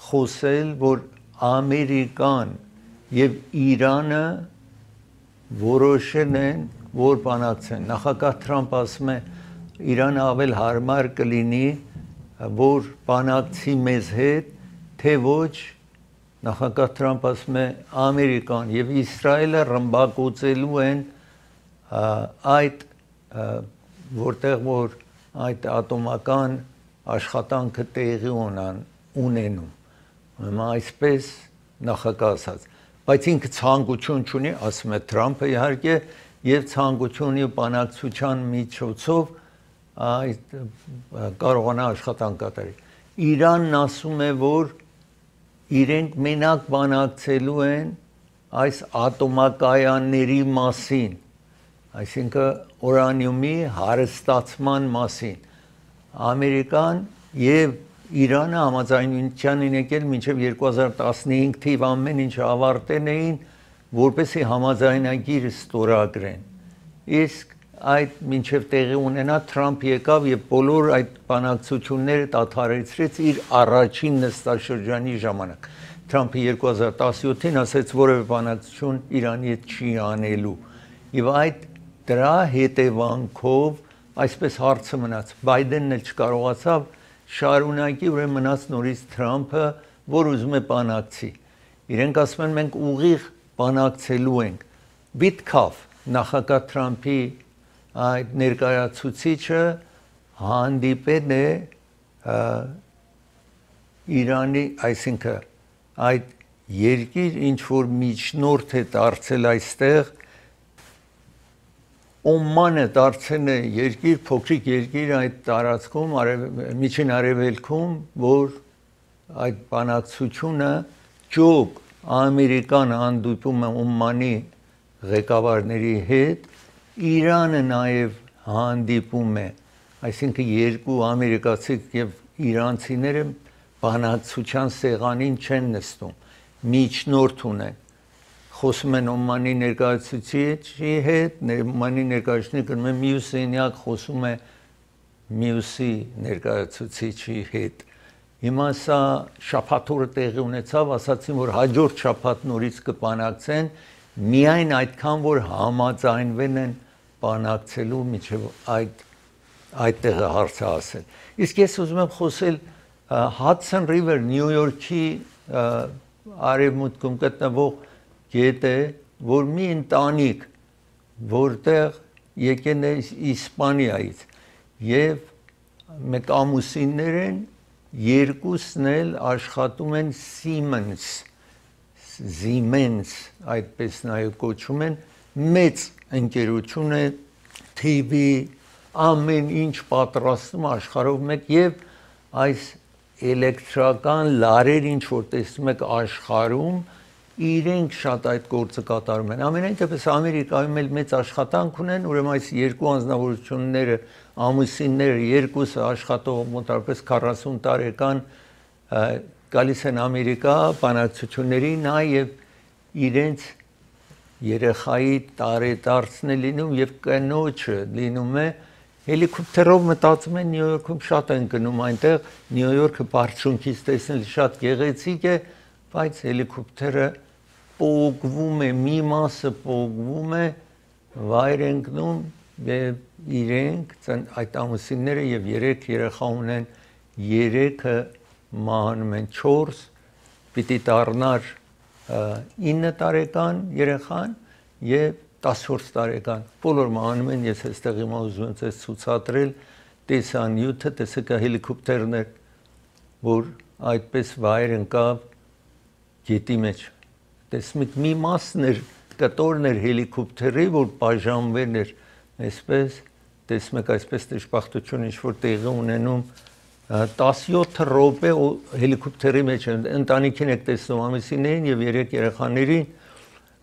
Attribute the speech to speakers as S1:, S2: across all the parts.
S1: խոսել, որ Ամերիկան եւ Իրանը որոշել են, որ բանակցեն։ Նախագահ Թրամփ ասում է, Իրանը ավել հարմար կլինի, որ բանակցի մեզ հետ, թե ոչ նախագահ Թրամփ ասում է Ամերիկան եւ Իսրայելը ռմբակոծելու են այդ որտեղ որ այդ ատոմական աշխատանքը տեղի ունենում։ Հիմա այսպես նախագահ ասած, բայց ինքը ցանկություն չունի, ասում է Թրամփը իհարկե, եւ ցանկությունի ու բանակցության միջոցով այդ կարողանա աշխատանք կատարել։ Իրանն ասում է, որ իրենք մենակ բանակցելու են այս ատոմակայանների մասին, այսինքն ուրանիումի հարստացման մասին։ Ամերիկան եւ Իրանը համաձայնության են եկել մինչև 2015 թիվ ամեն ինչ ավարտեն էին, որպեսզի համաձայնագիր ստորագրեն։ Իսկ այդ մինչև տեղի ունենա Թրամփ եկավ եւ բոլոր այդ բանակցությունները դադարեցրեց իր առաջին նստաշրջանի ժամանակ։ Թրամփը 2017-ին ասաց, որևէ բանակցություն Իրանի հետ չի անելու։ Եվ այդ դրա հետևանքով այսպես հարցը մնաց։ Բայդենն էլ չկարողացավ շարունակի, ուրեմն մնաց նորից Թրամփը, որ ուզում է բանակցի։ Իրենք ասում են մենք ուղիղ բանակցելու ենք։ Բիթքավ նախագահ Թրամփի այդ ներկայացուցիչը հանդիպել է Իրանի, այսինքն այդ երկիր ինչ որ միջնորդ է դարձել այստեղ, Օմանը դարձել է երկիր, փոքրիկ երկիր այդ տարածքում, միջին արևելքում, որ այդ բանակցությունը ճոք Ամերիկան հանդիպում է Օմանի ղեկավարների հետ, Իրանը նաև հանդիպում է, այսինքն երկու ամերիկացիք եւ իրանցիները բանակցության սեղանին չեն նստում, միջնորդ ունեն։ Խոսում են Օմանի ներկայացուցիչի հետ, Օմանի ներկայացուցիչը գնում է մյուս սենյակ, խոսում է մյուսի ներկայացուցիչի հետ։ Հիմա սա շաբաթօրը տեղի ունեցավ, ասացին, որ հաջորդ շաբաթ նորից կբանակցեն, միայն այդքան, որ համաձայնվել են բանակցելու միջև այդտեղը հարցը ասել։ Իսկ ես ուզում եմ խոսել Hudson River, Նյու Յորքի արևմուտքում գտնվող գետ է, որ մի ընտանիք, որտեղ եկել է Իսպանիայից եւ մեկ ամուսիններ են, երկուսն էլ աշխատում են Siemens, այդպես նաեւ կոչում են, մեծ ընկերություն է, TV, ամեն ինչ պատրաստում աշխարհով մեկ եւ այս էլեկտրական լարեր ինչ որ տեսնում եք աշխարհում իրենք շատ այդ գործը կատարում են։ Ամենայն դեպս Ամերիկայում էլ մեծ աշխատանք ունեն, ուրեմն այս երկու անձնավորությունները, ամուսինները, երկուսը աշխատող մոտավորապես 40 տարեկան գալիս են Ամերիկա բանակցությունների, նաև իրենց երեխայի տարեդարձն է լինում եւ կնոջը լինում է հելիկոպտերով մտածում են Նյու Յորքում շատ են գնում այնտեղ, Նյու Յորքը բարձունքից տեսնել շատ գեղեցիկ է, բայց հելիկոպտերը պոկվում է, մի մասը պոկվում է, վայր են գնում եւ իրենք այդ ամուսինները եւ 3 երեխա ունեն, 3-ը մահանում են, 4 պիտի դառնար 9 տարեկան երեխան եւ 14 տարեկան, բոլոր մահանում են, ես այստեղ հիմա ուզում եմ ձեզ ցուցադրել տեսանյութը, տեսեք հելիկոպտերն է, որ այդպես վայր ընկավ գետի մեջ, տեսնում եք մի մասն էր, կտորն էր հելիկոպտերի, որ բաժանվել էր, այսպես, տեսնում եք այսպես դժբախտություն ինչ-որ տեղի ունենում, 17 րոպե հելիկոպտերի մեջ են, ընտանիքին եք տեսնում ամուսիններին եւ 3 երեխաներին,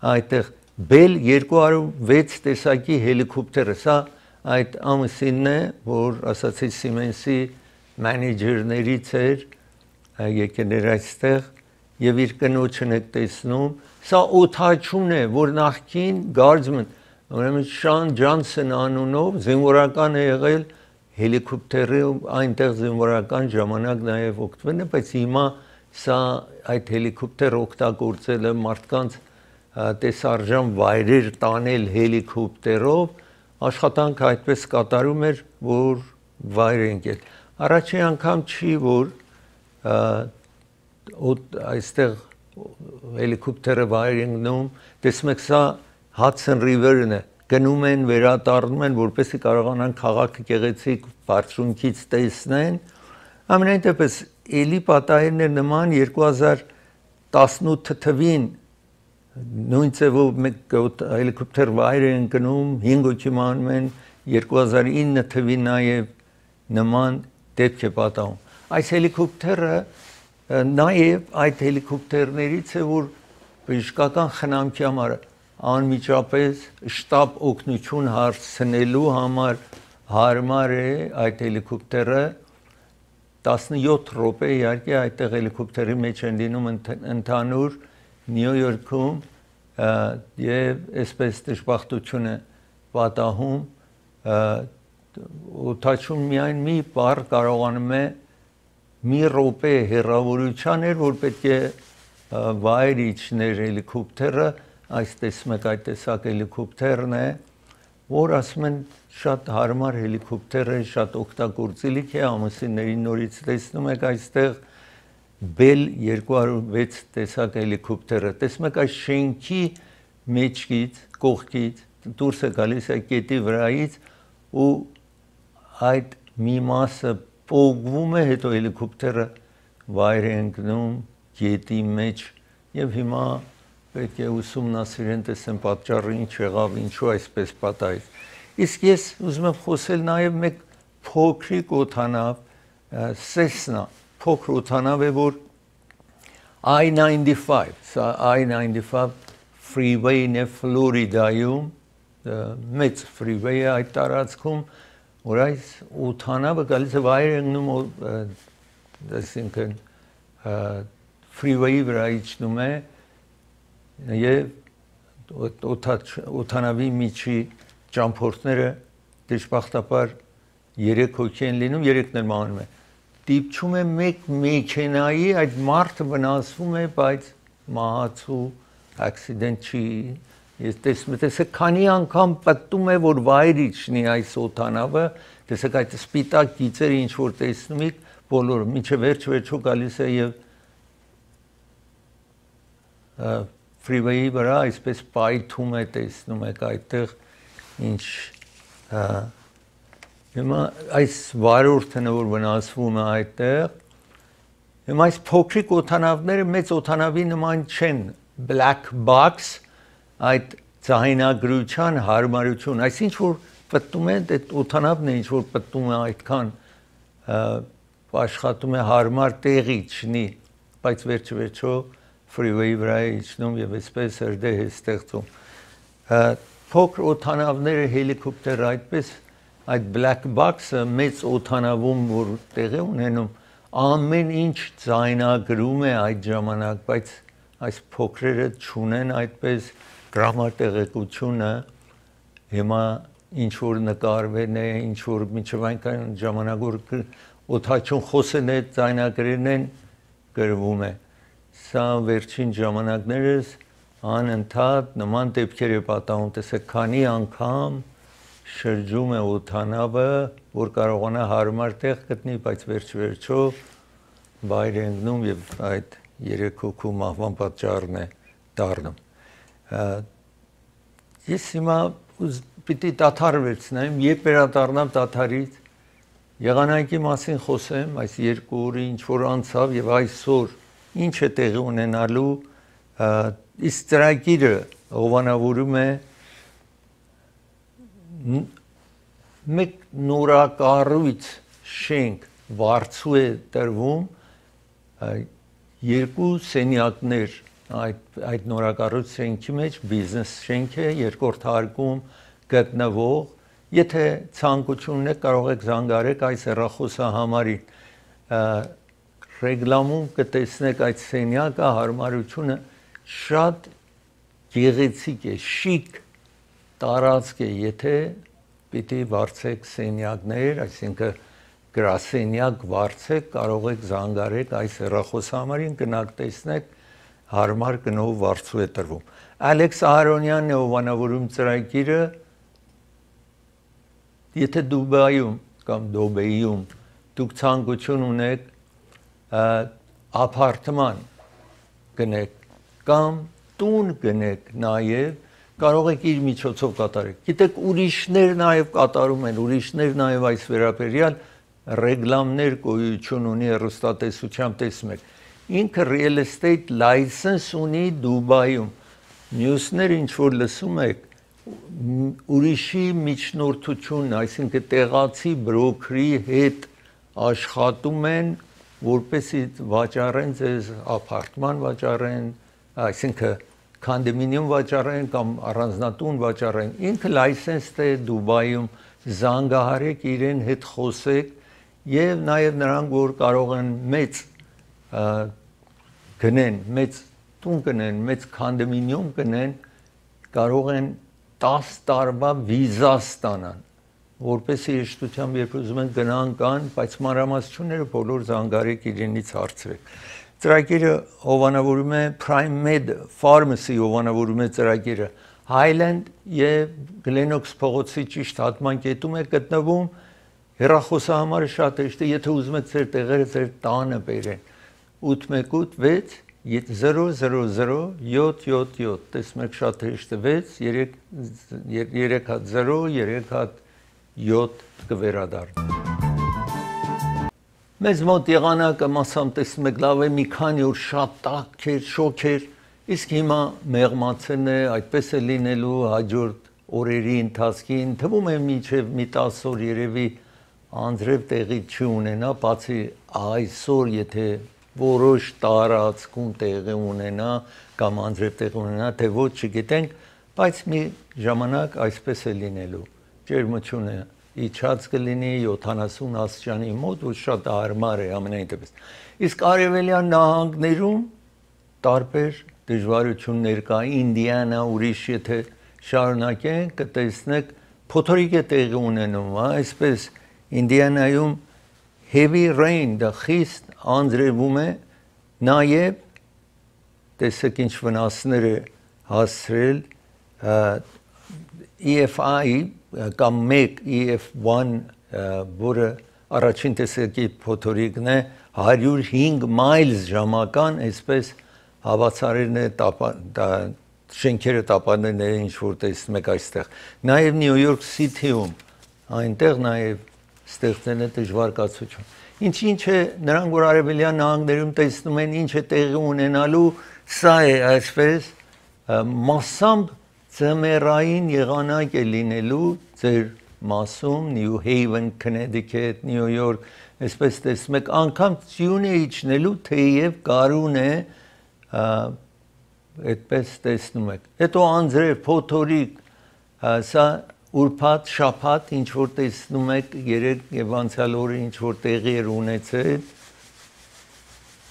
S1: այդտեղ Bell 206 տեսակի հելիկոպտերը, սա այդ ամուսինն է, որ ասացի Siemens-ի մենեջերներից էր, եկել էր այստեղ եւ իր կնոջն եք տեսնում, սա օդաչուն է, որ նախքին Guardsman, ուրեմն Շան Ջոնսոն անունով զինվորական է եղել հելիկոպտերը այնտեղ զինվորական ժամանակ նաև օգտվել է, բայց հիմա սա այդ հելիկոպտերը օգտագործելը մարդկանց տեսարժան վայրեր տանել հելիկոպտերով աշխատանք այդպես կատարում էր, որ վայր ընկել։ Առաջին անգամ չի, որ այստեղ հելիկոպտերը վայր ընկնում, տեսնում եք սա Hudson River-ն է, գնում են, վերադառնում են, որպեսզի կարողանան քաղաքը գեղեցիկ բարձունքից տեսնեն։ Ամենայն դեպս էլի պատահելներ նման 2018 թվին նույն ձևով մեկ հելիկոպտեր վայր է ընկնում, 5 հոգի մահանում են, 2009 թվին նաև նման դեպք է պատահում։ Այս հելիկոպտերը նաև այդ հելիկոպտերներից է, որ բժշկական խնամքի համար անմիջապես շտապ օգնություն հարցնելու համար հարմար է այդ հելիկոպտերը 17 րոպե իհարկե այդտեղ հելիկոպտերի մեջ են լինում ընդհանուր Նյու Յորքում եւ այսպես դժբախտությունը պատահում օդաչուն միայն մի բառ կարողանում է մի րոպե հեռավորության էր որ պետք է վայր իջներ հելիկոպտերը այս տեսնում եք այդ տեսակ հելիկոպտերն է որ ասում են շատ հարմար հելիկոպտեր է շատ օգտագործելիք է ամուսիններին նորից տեսնում եք այստեղ Bell 206 տեսակ հելիկոպտերը տեսնում եք այս շենքի մեջքից կողքից դուրս է գալիս այդ գետի վրայից ու այդ մի մասը պոկվում է հետո հելիկոպտերը վայր է ընկնում գետի մեջ եւ հիմա պետք է ուսումնասիրեն տեսնեն պատճառը ինչ եղավ, ինչու այսպես պատահեց։ Իսկ ես ուզում եմ խոսել նաև մեկ փոքրիկ օդանավ, Cessna, փոքր օդանավ է, որ I-95, սա I-95 freeway-ն է Ֆլորիդայում, մեծ freeway է այդ տարածքում, որ այս օդանավը գալիս է վայր ընկնում, այսինքն freeway-ի վրա իջնում է եւ օդանավի միջի ճամփորդները դժբախտաբար 3 հոգի են լինում, 3-ն էլ մահանում են։ Դիպչում է մեկ մեքենայի, այդ մարդը վնասվում է, բայց մահացու accident չի։ Ես տեսեք քանի անգամ պատտում է որ վայր իջնի այս օդանավը, տեսեք այդ սպիտակ գիծերը ինչ որ տեսնում եք, բոլորը մինչև վերջո գալիս է եւ freeway-ի վրա այսպես պայթում է տեսնում եք այդտեղ ինչ հիմա այս վարորդն որ վնասվում է այդտեղ հիմա այս փոքրիկ օդանավները մեծ օդանավի նման չեն black box այդ ձայնագրության հարմարություն այսինչ որ պատտում է այդ օդանավն է ինչ որ պատտում է այդքան աշխատում է հարմար տեղի չնի բայց վերջո freeway-ի վրա է իջնում եւ այսպես հրդեհ է ստեղծում փոքր օդանավները հելիկոպտերը այդպես այդ black box-ը մեծ օդանավում որ տեղի ունենում ամեն ինչ ձայնագրում է այդ ժամանակ բայց այս փոքրերը չունեն այդպես գրամատեղեկությունը հիմա ինչ որ նկարվեն է ինչ որ մինչև այնքան ժամանակ որ օդաչուն խոսեն է ձայնագրերն են գրվում է Սա վերջին ժամանակներս անընդհատ նման դեպքեր է պատահում, տեսեք քանի անգամ շրջում է օդանավը, որ կարողանա հարմար տեղ գտնի, բայց վերջո վայր է ընկնում եւ այդ 3 հոգու մահվան պատճառն է դառնում։ Ես հիմա պիտի դադար վերցնեմ, երբ վերադառնամ դադարից եղանակի մասին խոսեմ, այս 2 օրը ինչ որ անցավ եւ այսօր ինչ է տեղի ունենալու իսկ ծրագիրը հովանավորում է մեկ նորակառույց շենք վարձու է տրվում 2 սենյակներ այդ նորակառույց շենքի մեջ բիզնես շենք է երկրորդ հարկում գտնվող եթե ցանկություն ունեք կարող եք զանգարեք այս հեռախոսահամարին ռեգլամում կտեսնեք այդ սենյակը հարմարությունը շատ գեղեցիկ է, շիկ տարածք է, եթե պիտի վարձեք սենյակներ, այսինքն գրասենյակ վարձեք, կարող եք զանգարեք այս հեռախոսահամարին, գնաք տեսնեք, հարմար գնով վարձու է տրվում։ Ալեքս Ահարոնյանն է հովանավորում ծրագիրը, եթե Դուբայում կամ Դոբեյում դուք ցանկություն ունեք ապարտման գնեք կամ տուն գնեք նաև կարող եք իր միջոցով կատարել։ Գիտեք, ուրիշներ նաև կատարում են, ուրիշներ նաև այս վերաբերյալ ռեգլամներ գոյություն ունի հեռուստատեսությամբ տեսնում եք։ Ինքը real estate license ունի Դուբայում։ Մյուսներ ինչ որ լսում եք, ուրիշի միջնորդություն, այսինքն տեղացի բրոքերի հետ աշխատում են, որպեսզի վաճառեն ձեզ ապարտման վաճառեն, այսինքն կոնդոմինիում վաճառեն կամ առանձնատուն վաճառեն, ինքը լայսենս է Դուբայում, զանգահարեք իրեն հետ խոսեք եւ նաեւ նրանք որ կարող են մեծ գնեն, մեծ տուն գնեն, մեծ կոնդոմինիում գնեն, կարող են 10 տարվա վիզա ստանան, որպեսզի հեշտությամբ երբ ուզում են գնան կան, բայց մանրամասնությունները բոլոր զանգարեք իրենից հարցրեք։ Ծրագիրը հովանավորում է Prime Med Pharmacy հովանավորում է ծրագիրը Highland եւ Glenox փողոցի ճիշտ հատմանկետում է գտնվում։ Հեռախոսահամարը շատ հեշտ է, եթե ուզում եք ձեր տեղերը ձեր տանը բերեն։ 818 6000777 տեսնում եք շատ հեշտ է 6 կվերադառնա։ Մեզ մոտ եղանակը մասամբ տեսնում եք լավ է, մի քանի օր շատ տաք էր, շոգ էր, իսկ հիմա մեղմացել է, այդպես է լինելու հաջորդ օրերի ընթացքին, թվում է մինչև մի 10 օր երևի անձրև տեղի չի ունենա, բացի այսօր եթե որոշ տարածքում տեղի ունենա կամ անձրև տեղի ունենա, թե ոչ չգիտենք, բայց մի ժամանակ այսպես է լինելու, ջերմությունը իջած կլինի 70 աստիճանի մոտ, որ շատ հարմար է ամենայն դեպս։ Իսկ արևելյան նահանգներում տարբեր դժվարություններ կա, Ինդիանա, ուրիշ եթե շարունակենք, կտեսնեք փոթորիկ է տեղի ունենում, այսպես Ինդիանայում heavy rain, դա խիստ անձրևում է, նաև տեսեք ինչ վնասներ է հասցրել EFI կամ 1 EF1, որը առաջին տեսակի փոթորիկն է 105 մայլզ ժամական, այսպես հավասարերն է շենքերը տապաններն է ինչ որ տեսնում եք այստեղ։ Նաև Նյու Յորք Սիթիում, այնտեղ նաև ստեղծել է դժվարկացություն։ Ինչ է նրանք որ արևելյան նահանգներում տեսնում են ինչ է տեղի ունենալու, սա է այսպես մասամբ ձմեռային եղանակ է լինելու ձեր մասում, New Haven, Connecticut, New York, այսպես տեսնում եք, անգամ ձյուն է իջնելու, թեև գարուն է, այդպես տեսնում եք։ Հետո անձրև, փոթորիկ, սա ուրբաթ, շաբաթ, ինչ որ տեսնում եք, երեկ եւ անցյալ օրը ինչ որ տեղի էր ունեցել,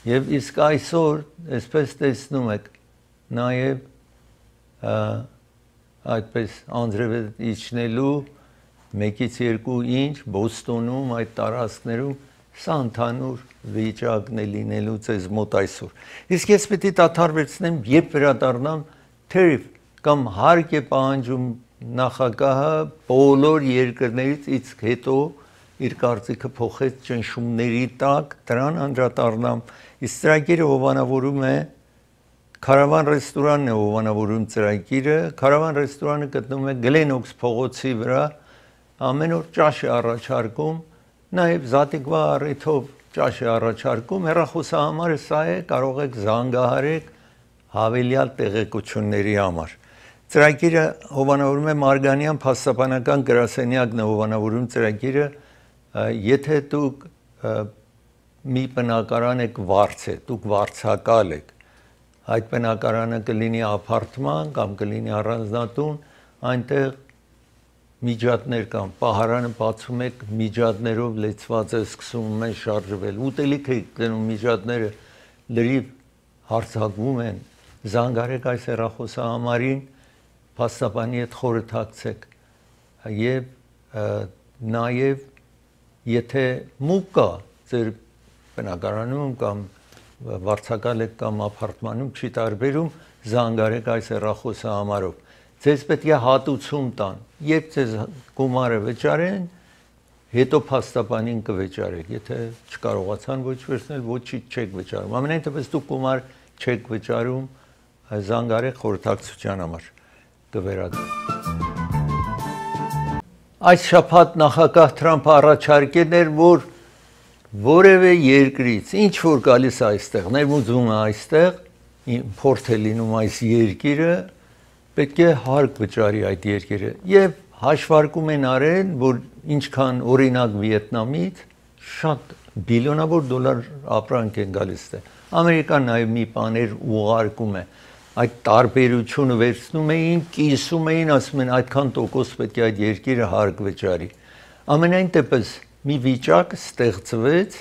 S1: եւ իսկ այսօր, այսպես տեսնում եք, նաեւ այդպես անձրև է իջնելու 1-ից 2 ինչ Բոստոնում այդ տարածքներում սա ընդհանուր վիճակն է լինելու ձեզ մոտ այսօր։ Իսկ ես պիտի դադարեցնեմ, երբ վերադառնամ թերիվ կամ հարկ է պահանջում նախագահը բոլոր երկրներից իսկ հետո իր կարծիքը փոխեց ճնշումների տակ, դրան անդրադառնամ։ Իսկ ծրագիրը հովանավորում է Քարավան ռեստորանն է հովանավորում ծրագիրը, Քարավան ռեստորանը գտնվում է Գլենոքս փողոցի վրա, ամեն օր ճաշ է առաջարկում, նաև Զատիկվա առիթով ճաշ է առաջարկում, հեռախոսահամարը սա է, կարող եք զանգահարեք հավելյալ տեղեկությունների համար։ Ծրագիրը հովանավորում է Մարգանյան փաստաբանական գրասենյակն է հովանավորում ծրագիրը, եթե դուք մի բնակարան եք վարձել, դուք վարձակալ եք, այդ բնակարանը կլինի ապարտման կամ կլինի առանձնատուն, այնտեղ միջատներ կան, պահարանը բացում եք, միջատներով լեցված է սկսում է շարժվել, ուտելիք եք դնում միջատները լրիվ հարցակվում են, զանգարեք այս հեռախոսահամարին, փաստաբանի հետ խորհրդակցեք եւ նաեւ եթե մուկ կա ձեր բնակարանում կամ վարձակալ եք կամ ապարտմանում չի տարբերում, զանգարեք այս հեռախոսը համարով։ Ձեզ պետք է հատուցում տան, երբ ձեզ գումարը վճարեն, հետո փաստաբանին կվճարեք, եթե չկարողացան ոչ վերցնել, ոչինչ չեք վճարում։ Ամենայն դեպս դուք գումար չեք վճարում, զանգարեք խորհրդակցության համար կվերադառնա։ Այս շաբաթ նախագահ Թրամփը առաջարկել էր, որ որևէ երկրից ինչ որ գալիս այստեղ, ներմուծվում է այստեղ, իմպորտ է լինում այս երկիրը, պետք է հարկ վճարի այդ երկիրը եւ հաշվարկում են արել, որ ինչքան օրինակ Վիետնամից շատ բիլիոնավոր դոլար ապրանք են գալիս դե։ Ամերիկան նաեւ մի բաներ ուղարկում է, այդ տարբերությունը վերցնում էին, կիսում էին, ասում են այդքան տոկոս պետք է այդ երկիրը հարկ վճարի։ Ամենայն դեպս մի վիճակ ստեղծվեց,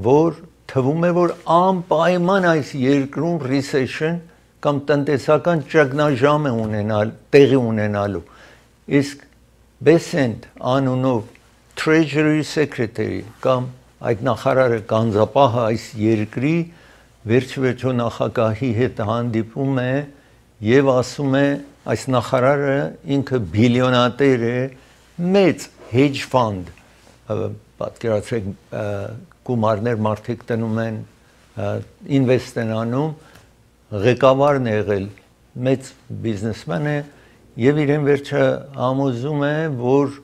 S1: որ թվում է, որ անպայման այս երկրում recession կամ տնտեսական ճգնաժամ է ունենալ, տեղի ունենալու։ Իսկ Bessent անունով Treasury Secretary կամ այդ նախարարը գանձապահը այս երկրի վերջ-վերջո նախագահի հետ հանդիպում է եւ ասում է այս նախարարը ինքը բիլիոնատեր է, մեծ hedge fund, պատկերացրեք գումարներ մարդիկ տնում են, ինվեստ են անում, ղեկավարն է եղել, մեծ բիզնեսմեն է եւ իրեն վերջը համոզում է, որ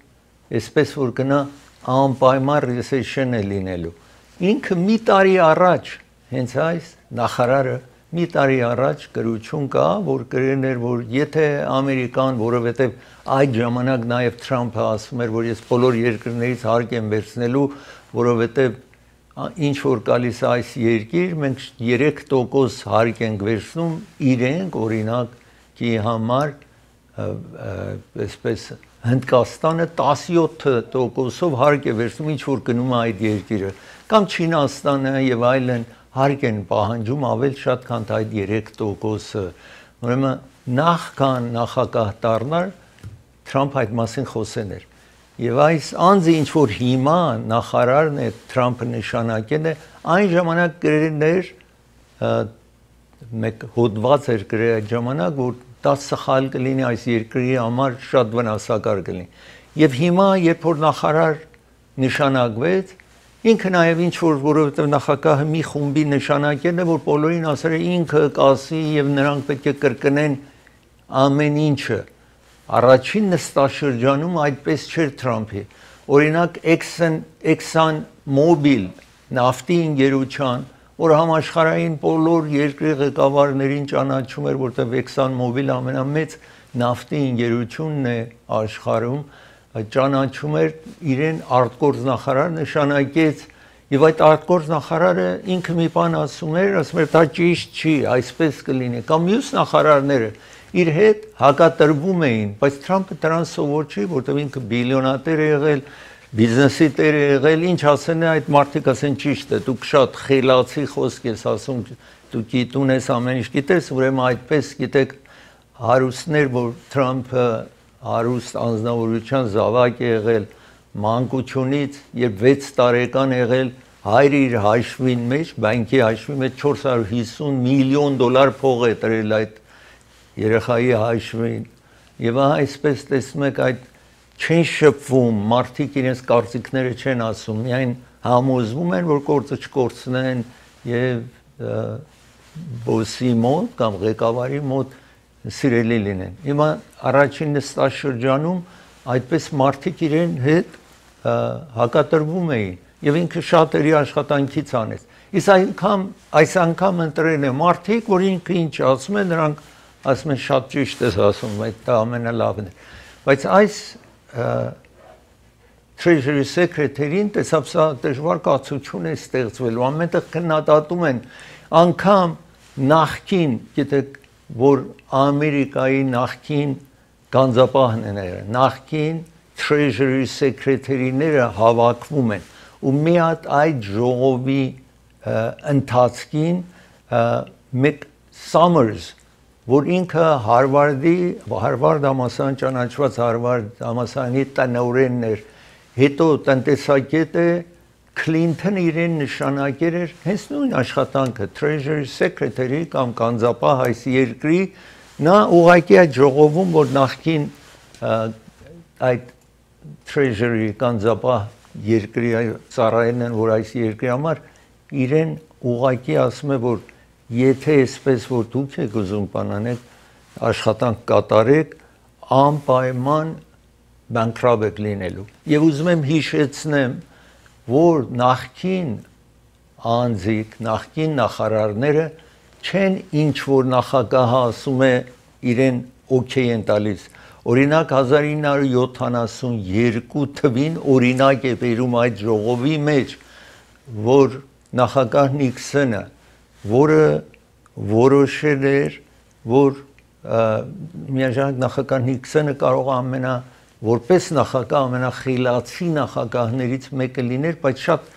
S1: այսպես որ գնա անպայման recession է լինելու։ Ինքը մի տարի առաջ հենց այս նախարարը մի տարի առաջ գրություն կա, որ գրել էր, որ եթե Ամերիկան, որովհետև այդ ժամանակ նաև Թրամփը ասում էր, որ ես բոլոր երկրներից հարկ եմ վերցնելու, որովհետև ինչ որ գալիս է այս երկիր, մենք 3% հարկ ենք վերցնում, իրենք օրինակի համար, այսպես Հնդկաստանը 17%-ով հարկ է վերցնում, ինչ որ գնում է այդ երկիրը, կամ Չինաստանը եւ այլն հարկ են պահանջում ավել շատ քան այդ 3%-ը։ Ուրեմն նախքան նախագահ դառնար Թրամփ այդ մասին խոսեն էր։ Եվ այս անձը ինչ որ հիմա նախարարն է Թրամփը նշանակել է, այն ժամանակ գրել էր մեկ հոդված էր գրել այդ ժամանակ, որ դա սխալ կլինի այս երկրի համար շատ վնասակար կլինի։ Եվ հիմա երբ որ նախարար նշանակվեց, ինքը նաև ինչ որ որովհետև նախագահը մի խումբի նշանակել է, որ բոլորին ասել է ինքը կասի եւ նրանք պետք է կրկնեն ամեն ինչը։ Առաջին նստաշրջանում այդպես չէր Թրամփի։ Օրինակ Exxon Mobil նավթի ընկերության, որ համաշխարհային բոլոր երկրի ղեկավարներին ճանաչում էր, որտեղ Exxon Mobil ամենամեծ նավթի ընկերությունն է աշխարհում, ճանաչում էր իրեն արտգործնախարար նշանակեց եւ այդ արտգործնախարարը ինքը մի բան ասում էր դա ճիշտ չի, այսպես կլինի կամ մյուս նախարարները իր հետ հակատրվում էին, բայց Թրամփը դրան սովոր չի, որտեղ ինքը բիլիոնատեր է եղել, բիզնեսի տեր է եղել, ինչ ասեն այդ մարդիկ ասեն ճիշտ է, դուք շատ խելացի խոսք ես ասում, դու գիտուն ես ամեն ինչ գիտես, ուրեմն այդպես գիտեք հարուստներ, որ Թրամփը հարուստ անձնավորության զավակ է եղել մանկությունից եւ 6 տարեկան եղել հայրը իր հաշվին մեջ, բանկի հաշվի մեջ 450 միլիոն դոլար փող է տրել այդ երեխայի հաշվին եւ այսպես տեսնում եք այդ չեն շփվում, մարդիկ իրենց կարծիքները չեն ասում, միայն համոզվում են, որ գործը չկորցնեն եւ բոսի մոտ կամ ղեկավարի մոտ սիրելի լինեն։ Հիմա առաջին նստաշրջանում այդպես մարդիկ իրեն հետ հակատրվում էին եւ ինքը շատերի աշխատանքից անեց։ Իսկ այս անգամ ընտրել է մարդիկ, որ ինքը ինչ ասում է, նրանք ասում են շատ ճիշտ ես ասում, դա ամենալավն է։ Բայց այս Treasury Secretary-ին տեսավ սա դժվար կացություն է ստեղծվելու, ամենտեղ քննադատում են անգամ նախքին, գիտեք, որ Ամերիկայի նախքին գանձապահն են եղել, նախքին Treasury Secretary-ները հավաքվում են ու մի հատ այդ ժողովի ընթացքին մեկ Summers, որ ինքը Հարվարդ համալսարան ճանաչված Հարվարդ համալսարանի տնօրենն էր հետո տնտեսագետ է, Քլինթոնը իրեն նշանակեր էր հենց նույն աշխատանքը Treasury Secretary կամ կանզապահ այս երկրի նա ուղղակի այդ ժողովում որ նախքին այդ Treasury կանզապահ երկրի ծառայելն են որ այս երկրի համար իրեն ուղղակի ասում է որ եթե այսպես որ դուք եք ուզում բանանեք աշխատանք կատարեք անպայման bankrupt եք լինելու եւ ուզում եմ հիշեցնեմ որ նախքին անձիկ, նախքին նախարարները չեն ինչ որ նախագահը ասում է իրեն օքեյ են տալիս։ Օրինակ 1972 թվին օրինակ է բերում այդ ժողովի մեջ, որ նախագահ Նիքսոնը, որը որոշել էր, որ միաժամանակ նախագահ Նիքսոնը կարող է որպես նախագահ ամենախելացի նախագահներից մեկը լիներ, բայց շատ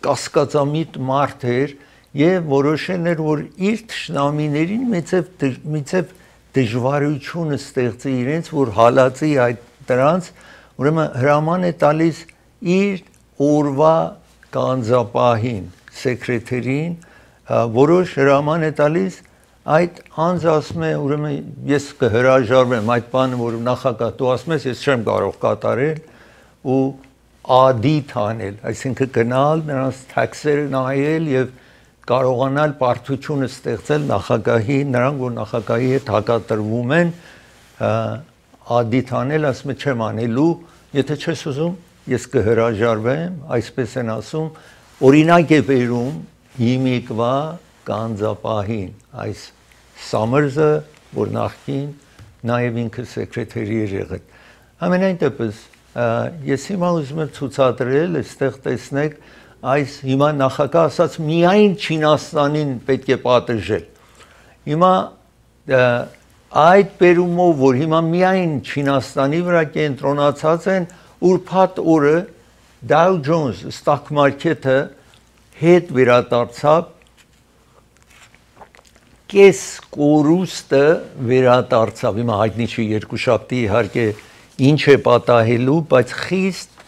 S1: կասկածամիտ մարդ էր եւ որոշել էր, որ իր թշնամիներին միցև դժվարություն ստեղծի իրենց, որ հալածի այդ դրանց, ուրեմն հրաման է տալիս իր օրվա կանզապահին, սեկրետերին, որոշ հրաման է տալիս այդ անձը ասում է ուրեմն ես կհրաժարվեմ այդ բանը որ նախագահ դու ասում ես ես չեմ կարող կատարել ու audit անել այսինքն գնալ նրանց tax-երը նայել եւ կարողանալ բարդությունը ստեղծել նախագահի նրանք որ նախագահի հետ հակատրվում են audit անել ասում է չեմ անելու եթե չես ուզում ես կհրաժարվեմ այսպես են ասում օրինակ է բերում հիմիկվա կանզապահին այս Summers-ը, որ նախքին նաև ինքը սեկրետարի էր եղել։ Ամենայն դեպս ես հիմա ուզում եմ ցուցադրել, այստեղ տեսնեք այս հիմա նախագահ ասած միայն Չինաստանին պետք է պատժել։ Հիմա այդ բերումով, որ հիմա միայն Չինաստանի վրա կենտրոնացած են, ուրբաթ օրը Dow Jones stock market-ը հետ վերադարձավ կես կորուստը վերադարձավ հիմա հայտնի չի երկուշաբթի իհարկե ինչ է պատահելու բայց խիստ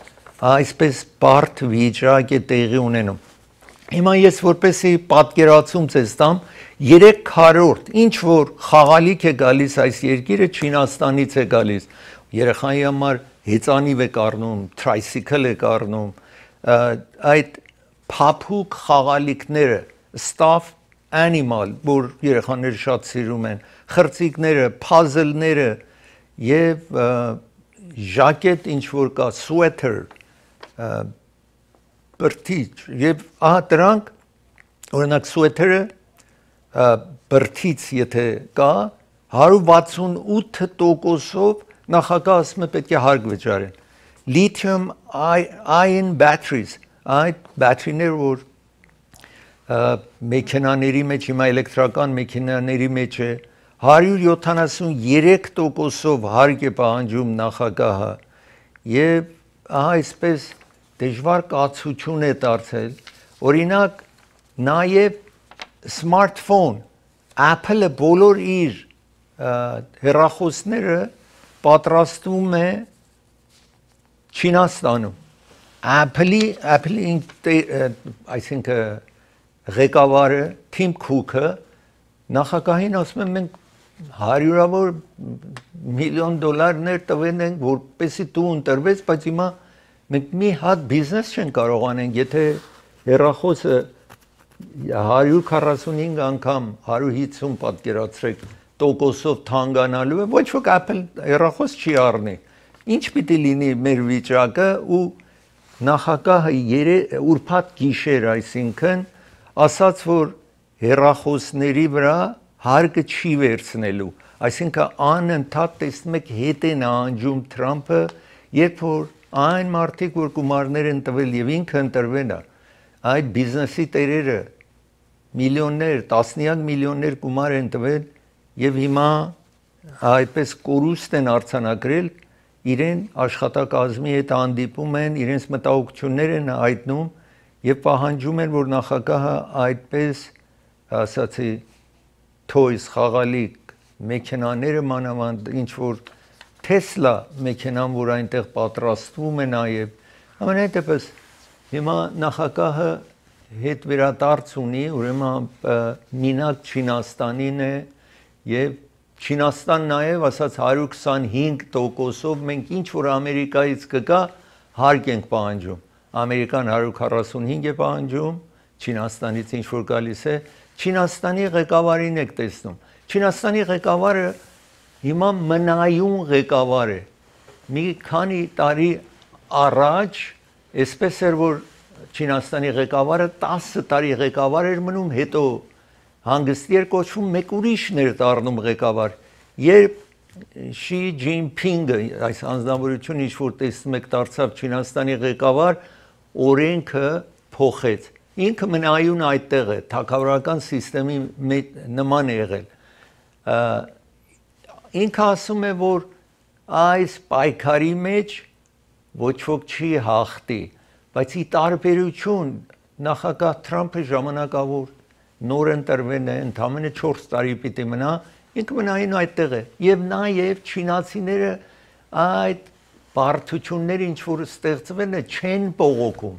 S1: այսպես բարդ վիճակ է տեղի ունենում հիմա ես որպեսի պատկերացում ցես տամ 3/4 ինչ որ խաղալիք է գալիս այս երկիրը Չինաստանից է գալիս երեխայի համար հեծանիվ է կառնում tricycle է կառնում այդ փափուկ խաղալիքները stuff animal, որ երեխաները շատ սիրում են, խրձիկները, puzzle-ները եւ ժակետ ինչ որ կա, sweater, բրթիչ եւ ահա դրանք օրինակ sweater-ը բրթից եթե կա 168%-ով նախագահ ասում է պետք է հարկ վճարեն lithium ion batteries այդ բատերիներ որ մեքենաների մեջ հիմա էլեկտրական մեքենաների մեջ է 173%-ով հարկ է պահանջում նախագահը եւ ահա այսպես դժվար կացություն է դարձել օրինակ նաեւ smartphone Apple-ը բոլոր իր հեռախոսները պատրաստում է Չինաստանում Apple-ի այսինքն ղեկավարը Թիմ Քուքը նախագահին ասում են մենք հարյուրավոր միլիոն դոլարներ տվել ենք որպեսզի դու ընտրվես բայց հիմա մենք մի հատ բիզնես չեն կարող անենք եթե հեռախոսը 145 անգամ 150 պատկերացրեք տոկոսով թանկանալու է ոչ ոք Apple հեռախոս չի առնի ինչ պիտի լինի մեր վիճակը ու նախագահը ուրբաթ գիշեր այսինքն ասաց որ հեռախոսների վրա հարկը չի վերցնելու այսինքն անընդհատ տեսնում եք հետ է նահանջում Թրամփը երբ որ այն մարդիկ որ գումարներ են տվել եւ ինքը ընտրվել է այդ բիզնեսի տերերը միլիոններ տասնյակ միլիոններ գումար են տվել եւ հիմա այդպես կորուստ են արձանագրել իրեն աշխատակազմի հետ հանդիպում են իրենց մտահոգություններ են հայտնում եւ պահանջում են որ նախագահը այդպես ասացի toys խաղալիք մեքենաները մանավանդ ինչ որ Tesla մեքենան որ այնտեղ պատրաստվում է նաեւ Ամենայնտեպս հիմա նախագահը հետ վերադարձ ունի, ուրեմն մինակ Չինաստանին է եւ Չինաստան նաեւ ասած 125%-ով մենք ինչ որ Ամերիկայից կգա հարկ ենք պահանջում։ Ամերիկան 145 է պահանջում, Չինաստանից ինչ որ գալիս է, Չինաստանի ղեկավարին եք տեսնում։ Չինաստանի ղեկավարը հիմա մնայուն ղեկավար է։ Մի քանի տարի առաջ այսպես էր որ Չինաստանի ղեկավարը 10 տարի ղեկավար էր մնում, հետո հանգստի էր կոչվում, մեկ ուրիշն էր դառնում ղեկավար։ Երբ Շի Ջինփինգը, այս անձնավորությունը ինչ որ տեսնում եք դարձավ Չինաստանի ղեկավար, օրենքը փոխեց։ Ինքը մնայուն այդտեղ է, թագավորական համակարգի նման է եղել։ Ինքը ասում է, որ այս պայքարի մեջ ոչ ոք չի հաղթի, բայց ի տարբերություն նախագահ Թրամփը ժամանակավոր նոր ընտրվել է, ընդամենը 4 տարի պիտի մնա, ինքը մնային այդտեղ է։ Եվ նաև չինացիները այդ բարդությունները ինչ որ ստեղծվել է չեն բողոքում։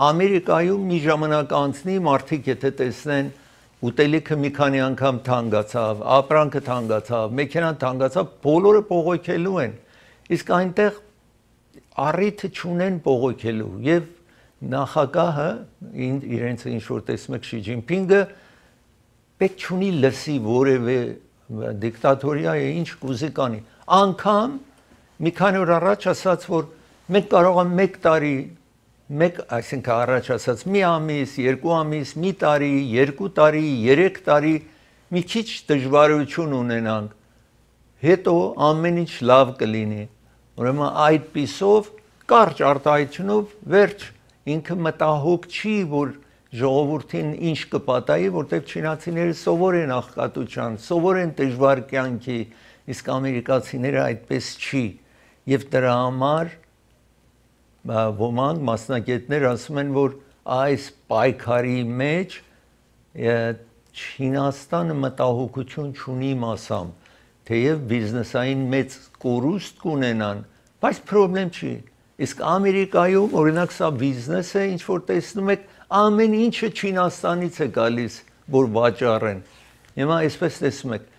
S1: Ամերիկայում մի ժամանակ անցնի, մարդիկ եթե տեսնեն ուտելիքը մի քանի անգամ թանկացավ, ապրանքը թանկացավ, մեքենան թանկացավ, բոլորը բողոքելու են։ Իսկ այնտեղ առիթը չունեն բողոքելու եւ նախագահը իրենց ինչ որ տեսնում եք Շի Ջինփինգը պետք չունի լսի որևէ դիկտատորիա է ինչ կուզի կանի։ Անկամ մի քանի օր առաջ ասաց որ մենք կարող ենք 1 տարի այսինքն առաջ ասած մի ամիս, 2 ամիս, մի տարի, 2 տարի, 3 տարի մի քիչ դժվարություն ունենանք, հետո ամեն ինչ լավ կլինի։ Ուրեմն այդ պիսով կարճ արտահայտությունով վերջ ինքը մտահոգ չի, որ ժողովրդին ինչ կպատահի, որտեղ չինացիները սովոր են աղքատության, սովոր են դժվար կյանքի, իսկ ամերիկացիները այդպես չի։ Եվ դրա համար ոմանք մասնագետներ ասում են, որ այս պայքարի մեջ Չինաստանը մտահոգություն չունի մասամբ, թեև բիզնեսային մեծ կորուստ կունենան, բայց պրոբլեմ չի։ Իսկ Ամերիկայում օրինակ սա բիզնես է, ինչ որ տեսնում եք, ամեն ինչը Չինաստանից է գալիս, որ վաճառեն։ Հիմա այսպես տեսնում եք,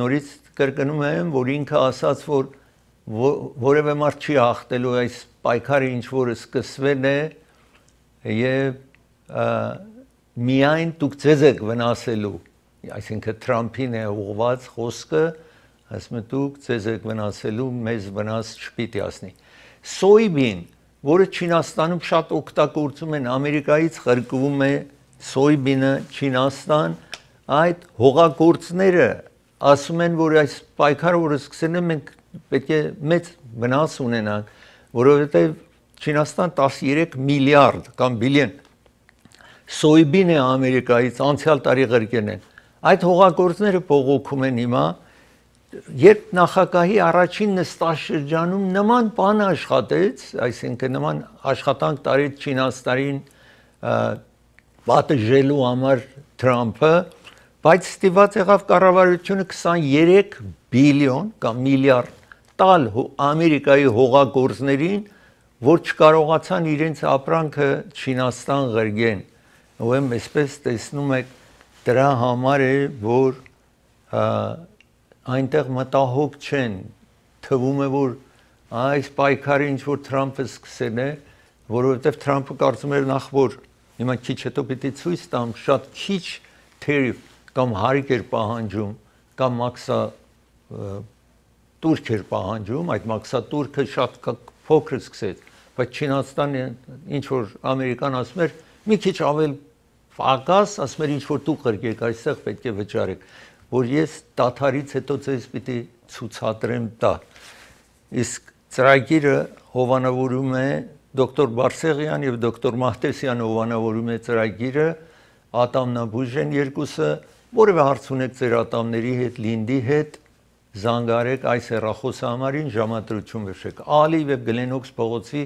S1: նորից կրկնում եմ, որ ինքը ասաց, որ որևէ մարդ չի հաղթելու այս պայքարը ինչ որ սկսվել է եւ միայն դուք ձեզ եք վնասելու, այսինքն Թրամփին է ուղղված խոսքը, ասում է դուք ձեզ եք վնասելու, մեզ վնաս չպիտի ասնի։ Սոյբին, որը Չինաստանում շատ օգտագործում են, Ամերիկայից խրկվում է սոյբինը Չինաստան, այդ հողագործները ասում են, որ այս պայքարը որ սկսել են մենք պետք է մեծ վնաս ունենանք, որովհետև Չինաստան 13 միլիարդ կամ բիլիոն սոյբին է Ամերիկայից անցյալ տարի ղրկել են։ Այդ հողագործները բողոքում են հիմա, երբ նախագահի առաջին նստաշրջանում նման բան աշխատեց, այսինքն նման աշխատանք տարեց Չինաստանին պատժելու համար Թրամփը, բայց ստիպված եղավ կառավարությունը 23 բիլիոն կամ միլիարդ տալ Ամերիկայի հողագործներին, որ չկարողացան իրենց ապրանքը Չինաստան ղրկեն։ Ուրեմն այսպես տեսնում եք, դրա համար է, որ այնտեղ մտահոգ չեն, թվում է, որ այս պայքարը ինչ որ Թրամփը սկսել է, որովհետև Թրամփը կարծում էր նախ որ հիմա քիչ հետո պիտի ցույց տամ, շատ քիչ թերիվ կամ հարկ էր պահանջում, կամ մաքսա турք էր պահանջում, այդ մաքսատուրքը շատ փոքր սկսեց, բայց Չինաստանը ինչ որ Ամերիկան ասում էր, մի քիչ ավել պակաս, ասում էր ինչ որ դուք ղրկեք, այստեղ պետք է վճարեք, որ ես դաթարից հետո ձեզ պիտի ցուցադրեմ դա։ Իսկ ծրագիրը հովանավորում է դոկտոր Բարսեղյան եւ դոկտոր Մահտեսյանը հովանավորում է ծրագիրը, ատամնաբույժ են երկուսը, որևէ հարց ունեք ձեր ատամների հետ, Լինդի հետ, զանգարեք այս հեռախոսի համարին, ժամադրություն վերցրեք։ Ալիև եւ Գլենոքս փողոցի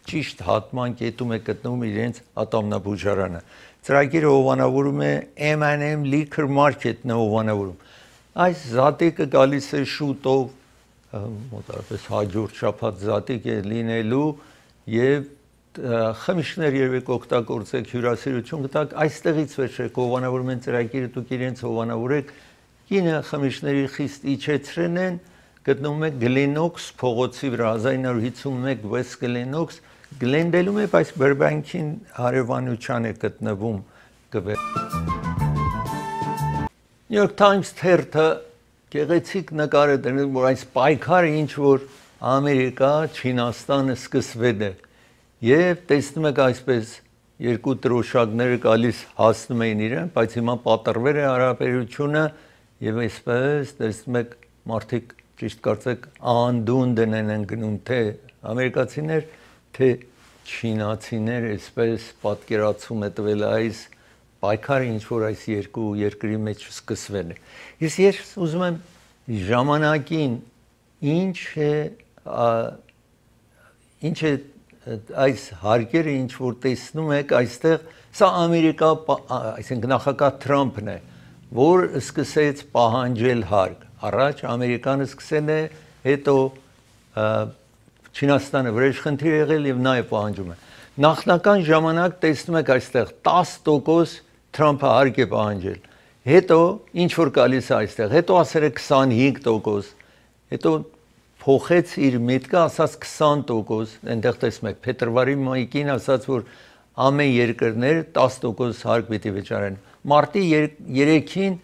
S1: ճիշտ հատման կետում է գտնվում իրենց ատամնաբուժարանը։ Ծրագիրը հովանավորում է M&M Liquor Market-ն է հովանավորում։ Այս զատիկը գալիս է շուտով, մոտավորապես հաջորդ շաբաթ զատիկ է լինելու եւ խմիչքներ երբեք օգտագործեք, հյուրասիրություն գտակ, այստեղից վերջեք հովանավորում են ծրագիրը, դուք իրենց հովանավորեք, կինը խմիչքների խիստ իջեցրել են, գտնվում է Գլենոքս փողոցի վրա 1951 West Glenox, Գլենդելում է, բայց Բերբանկին հարևանության է գտնվում New York Times թերթը գեղեցիկ նկար է դրել, որ այս պայքարը ինչ որ Ամերիկա, Չինաստանը սկսվել է եւ տեսնում եք այսպես երկու դրոշակները գալիս հասնում էին իրեն, բայց հիմա պատրվել է հարաբերությունը եւ այսպես տեսնում եք մարդիկ ճիշտ կարծեք անդունդն են գնում թե ամերիկացիներ թե չինացիներ, այսպես պատկերացում է տվել այս պայքարը ինչ որ այս երկու երկրի մեջ սկսվել է։ Իսկ ես ուզում եմ ժամանակին ինչ է այս հարկերը ինչ որ տեսնում եք այստեղ սա Ամերիկա, այսինքն նախագահ Թրամփն է, որ սկսեց պահանջել հարկ։ Առաջ Ամերիկան սկսել է, հետո Չինաստանը վրեժխնդիր եղել եւ նաեւ պահանջում է։ Նախնական ժամանակ տեսնում եք այստեղ 10% Թրամփը հարկ է պահանջել։ Հետո ինչ որ գալիս է այստեղ, հետո ասել է 25%, հետո փոխեց իր միտքը, ասաց 20%, այնտեղ տեսնում եք փետրվարի 1-ին ասաց, որ ամեն երկրները 10% հարկ պիտի վճարեն։ Մարտի 3-ին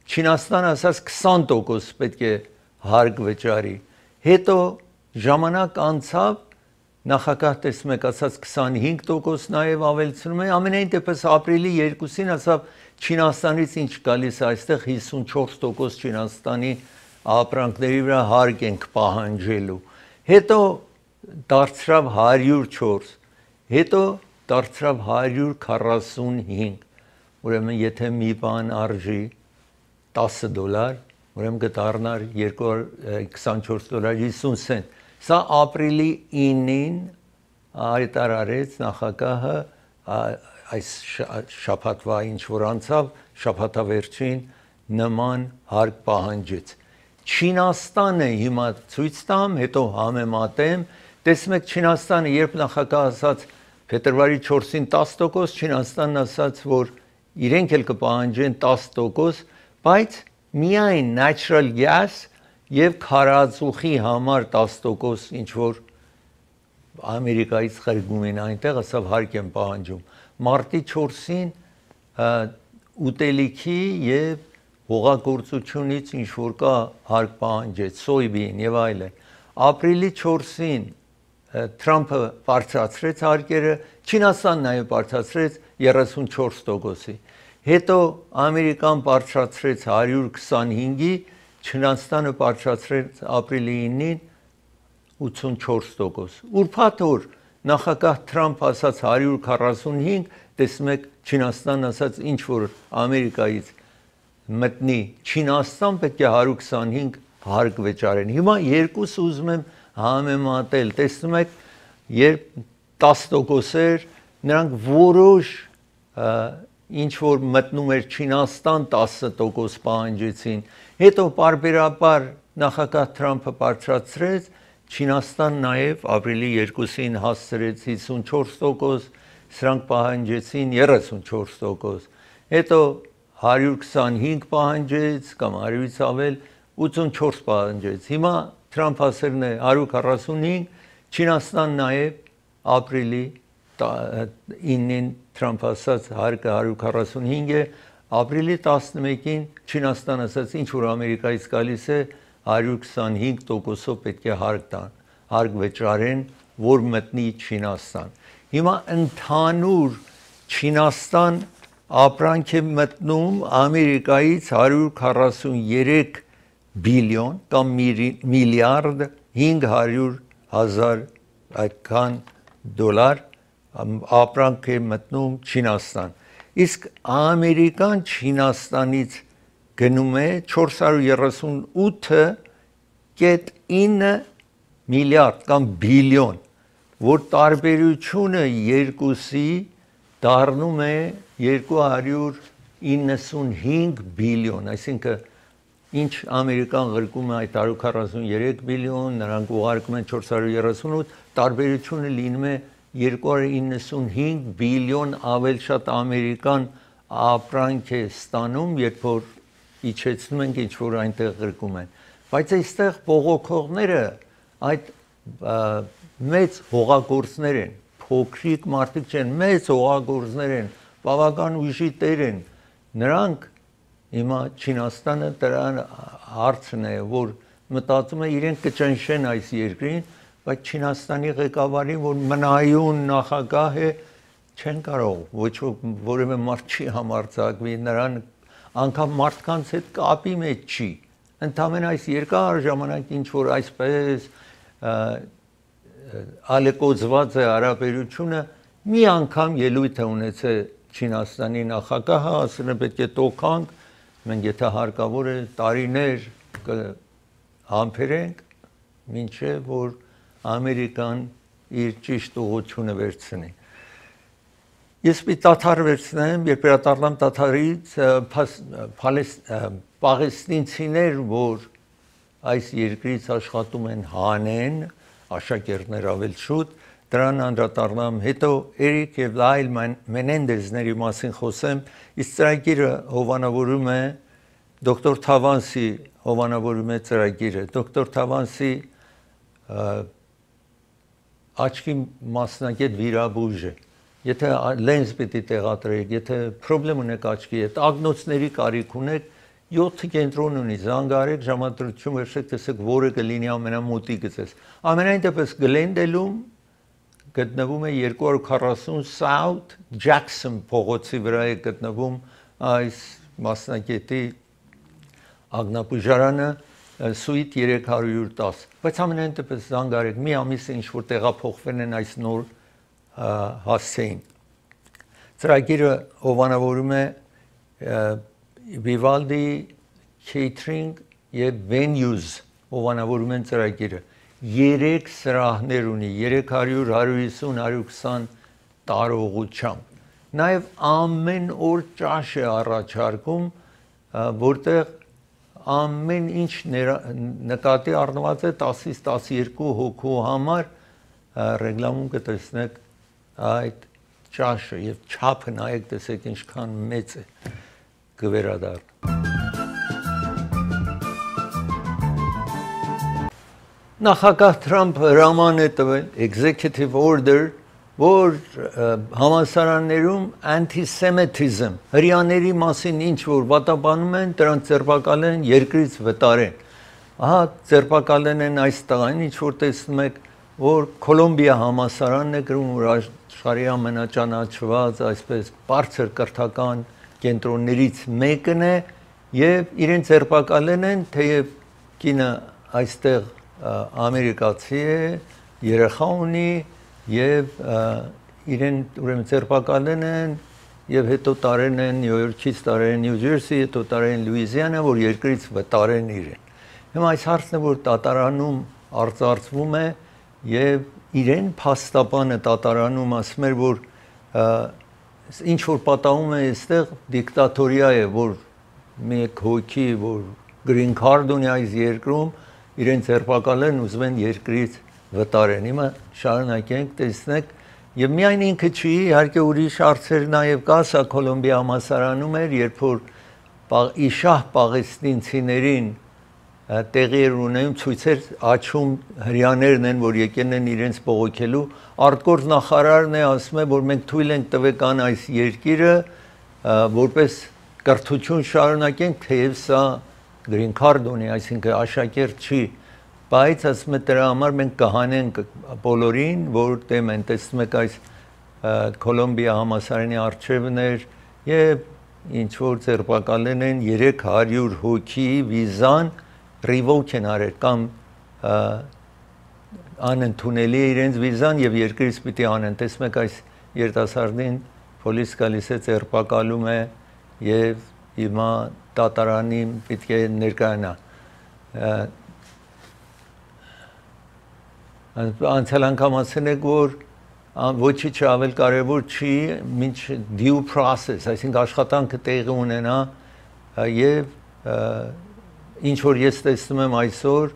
S1: Չինաստանը ասաց 20% պետք է հարկ վճարի։ Հետո ժամանակ անցավ, նախագահ տեսնում եք ասաց 25% նաև ավելցնում է, ամենայն դեպս ապրիլի 2-ին ասավ Չինաստանից ինչ գալիս է այստեղ 54% Չինաստանի ապրանքների վրա հարկ ենք պահանջելու։ Հետո դարձավ 104, հետո դարձավ 145, ուրեմն եթե մի բան արժի $10, ուրեմն կդառնար $224 50 սենտ։ Սա ապրիլի 9-ին հայտարարեց նախագահը այս շաբաթվա ինչ որ անցավ, շաբաթավերջին նման հարկ պահանջեց։ Չինաստանը հիմա ցույց տամ, հետո համեմատեմ, տեսնում եք Չինաստանը երբ նախագահ ասաց փետրվարի 4-ին 10%, Չինաստանն ասաց, որ իրենք էլ կպահանջեն 10%, բայց միայն natural gas եւ քարածուխի համար 10% ինչ որ Ամերիկայից խրգում են այնտեղ, ասավ հարկ են պահանջում։ Մարտի 4-ին ուտելիքի եւ հողագործությունից ինչ որ կա հարկ պահանջեց, սոյբին եւ այլն։ Ապրիլի 4-ին Թրամփը բարձրացրեց հարկերը, Չինաստանն նաեւ բարձրացրեց 34%-ի։ Հետո Ամերիկան բարձրացրեց 125-ի, Չինաստանը բարձրացրեց ապրիլի 9-ին 84%։ Ուրբաթ օր նախագահ Թրամփ ասաց 145, տեսնում եք Չինաստանն ասաց ինչ որ Ամերիկայից մտնի Չինաստան պետք է 125 հարկ վճարեն։ Հիմա երկուսը ուզում եմ համեմատել, տեսնում եք երբ 10% էր, նրանք որոշ ինչ որ մտնում էր Չինաստան 10% պահանջեցին, հետո պարբերաբար նախագահ Թրամփը բարձրացրեց, Չինաստան նաև ապրիլի 2-ին հասցրեց 54%, սրանք պահանջեցին 34%, հետո 125 պահանջեց կամ 100-ից ավել 84 պահանջեց, հիմա Թրամփ ասելն է 145, Չինաստան նաև ապրիլի 9-ին Թրամփ ասաց հարկը 145 է, ապրիլի 11-ին Չինաստան ասաց ինչ որ Ամերիկայից գալիս է 125%-ով պետք է հարկ վճարեն, որ մտնի Չինաստան։ Հիմա ընդհանուր Չինաստան ապրանք է մտնում Ամերիկայից 143 բիլիոն կամ միլիարդ 500,000 այդքան դոլար ապրանք է մտնում Չինաստան։ Իսկ Ամերիկան Չինաստանից գնում է 438.9 միլիարդ կամ բիլիոն, որ տարբերությունը երկուսի դառնում է 295 բիլիոն, այսինքն ինչ Ամերիկան ղրկում է այդ 143 բիլիոն, նրանք ուղարկում են 438, տարբերությունը լինում է 295 բիլիոն ավել շատ ամերիկան ապրանք է ստանում, երբ որ իջեցնում ենք ինչ որ այնտեղ գրկում են, բայց այստեղ բողոքողները այդ մեծ հողագործներ են, փոքրիկ մարդիկ չեն, մեծ հողագործներ են, բավական ուժի տեր են, նրանք հիմա Չինաստանը դրան հարցն է, որ մտածում է իրենք կճնշեն այս երկրին, բայց Չինաստանի ղեկավարին, որ մնայուն նախագահ է, չեն կարող, ոչ որևէ մարդ չի համարձակվի, նրան անգամ մարդկանց հետ կապի մեջ չի, ընդամենը այս երկար ժամանակ ինչ որ այսպես ալեկոծված է հարաբերությունը, մի անգամ ելույթ է ունեցել Չինաստանի նախագահը, ասել է պետք է տոքանք, մենք եթե հարկավոր է տարիներ կհամբերենք, մինչև որ Ամերիկան իր ճիշտ ուղղությունը վերցնի։ Ես մի տաթար վերցնեմ, երբ վերադառնամ տաթարից, պաղեստինցիներ, որ այս երկրից աշխատում են հանեն, աշակերտներ ավել շուտ, դրան անդրադառնամ, հետո Էրիկ եւ Լայլ Մենենդեզների մասին խոսեմ, իսկ ծրագիրը հովանավորում է դոկտոր Թավանսի հովանավորում է ծրագիրը, դոկտոր Թավանսի աչքի մասնագետ վիրաբույժ է, եթե լենզ պիտի տեղադրեք, եթե պրոբլեմ ունեք աչքի հետ, ագնոցների կարիք ունեք, 7 կենտրոն ունի, զանգարեք, ժամադրություն վերցրեք, տեսեք որը կլինի ամենամոտիկը ձեզ։ Ամենայն դեպս Գլենդելում գտնվում է 240 South Jackson փողոցի վրա է գտնվում այս մասնագետի ագնաբուժարանը Suite 310, բայց ամենայն դեպս զանգարեք, մի ամիս է ինչ որ տեղափոխվել են այս նոր հասցեին։ Ծրագիրը հովանավորում է Vivaldi Catering եւ Venues հովանավորում են ծրագիրը։ 3 սրահներ ունի, 300, 150, 120 տարողությամբ։ Նաեւ ամեն օր ճաշ է առաջարկում, որտեղ ամեն ինչ նկատի առնված է 10-ից 12 հոգու համար ռեգլամում կտեսնեք այդ ճաշը եւ չափը նայեք տեսեք ինչքան մեծ է կվերադառնա։ Նախագահ Թրամփը հրաման է տվել executive order, որ համալսարաններում anti-Semitism հրյաների մասին ինչ որ վատաբանում են, դրանց ձերբակալեն, երկրից վտարեն։ Ահա ձերբակալեն են այս տղային, ինչ որ տեսնում եք, որ Կոլումբիա համալսարանն է գրում, որ աշխարհի ամենաճանաչված այսպես բարձր կրթական կենտրոններից մեկն է եւ իրեն ձերբակալեն են, թեև կինը այստեղ ամերիկացի է, երեխա ունի եւ իրեն ուրեմն ձերբակալեն են եւ հետո տարեն են Նյու Յորքից տարեն Նյու Ջերսի, հետո տարեն Լուիզիանա, որ երկրից վտարեն իրեն։ Հիմա այս հարցն է, որ դատարանում արծարծվում է եւ իրեն փաստաբանը դատարանում ասում էր, որ ինչ որ պատահում է այստեղ դիկտատորիա է, որ մեկ հոգի, որ green card ունի այս երկրում, իրեն ձերբակալեն, ուզում են երկրից վտարեն։ Հիմա շարունակենք, տեսնեք, եւ միայն ինքը չի, իհարկե ուրիշ հարցեր նաեւ կա, սա Կոլումբիա համալսարանում էր, երբ որ իշահ պաղեստինցիներին տեղի էր ունենում ցույցեր աչում հрьяաներն են, որ եկել են իրենց բողոքելու, արտգործ նախարարն է ասում է, որ մենք թույլ ենք տվեկան այս երկիրը, որպես կրթություն շարունակենք, թեև սա green card ունի, այսինքն աշակերտ չի, բայց ասում է դրա համար մենք կհանենք բոլորին, որ դեմ են, տեսնում եք այս Կոլումբիա համալսարանի առջևն էր եւ ինչ որ ձերբակալեն են 300 հոգի վիզան revoke են արել կամ անընդունելի է իրենց վիզան եւ երկրից պիտի անեն, տեսնում եք այս երիտասարդին պոլիս գալիս է ձերբակալում է եւ հիմա դատարանի պետք է ներկայանա։ Անցյալ անգամ ասել եք, որ ոչինչ ավել կարևոր չի, մինչ due process, այսինքն աշխատանքը տեղի ունենա եւ ինչ որ ես տեսնում եմ այսօր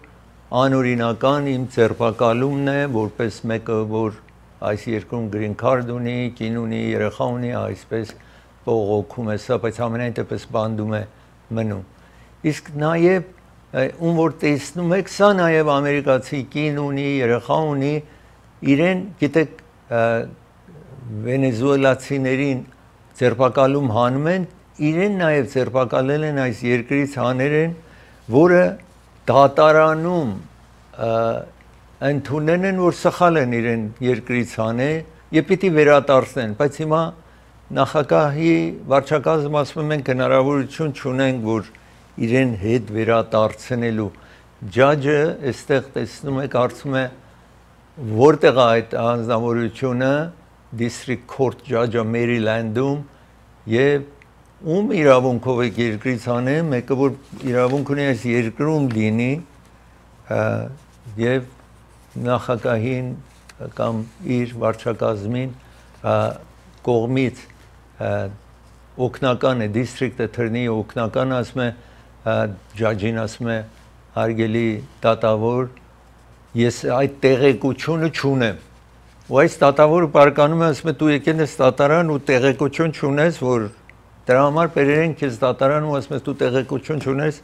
S1: անօրինական իմ ձերբակալումն է, որպես մեկը, որ այս երկրում green card ունի, կին ունի, երեխա ունի, այսպես բողոքում է սա, բայց ամենայն դեպս բանդում է մնում։ Իսկ նաև ում որ տեսնում եք, սա նաև ամերիկացի կին ունի, երեխա ունի, իրեն, գիտեք, վենեսուելացիներին ձերբակալում հանում են, իրեն նաև ձերբակալել են այս երկրից հաներ են, որը դատարանում ընդունել են, որ սխալ են իրեն երկրից հանել եւ պիտի վերադարձնեն, բայց հիմա նախագահի վարչակազմը ասում են մենք հնարավորություն չունենք, որ իրեն հետ վերադարձնելու։ Ջաջը այստեղ տեսնում եք, կարծում է որտեղ է այդ անձնավորությունը, District Court Judge-ը Մերիլանդում եւ ում իրավունքով եք երկրից հանել, մեկը որ իրավունք ունի այս երկրում լինի եւ նախագահին կամ իր վարչակազմին կողմից օգնական է district attorney օգնական ասում է judge-ին ասում է հարգելի դատավոր ես այդ տեղեկությունը չունեմ ու այս դատավորը բարկանում է ասում է դու եկել ես դատարան ու տեղեկություն չունես որ դրա համար բերել են քեզ դատարան ու ասում ես դու տեղեկություն չունես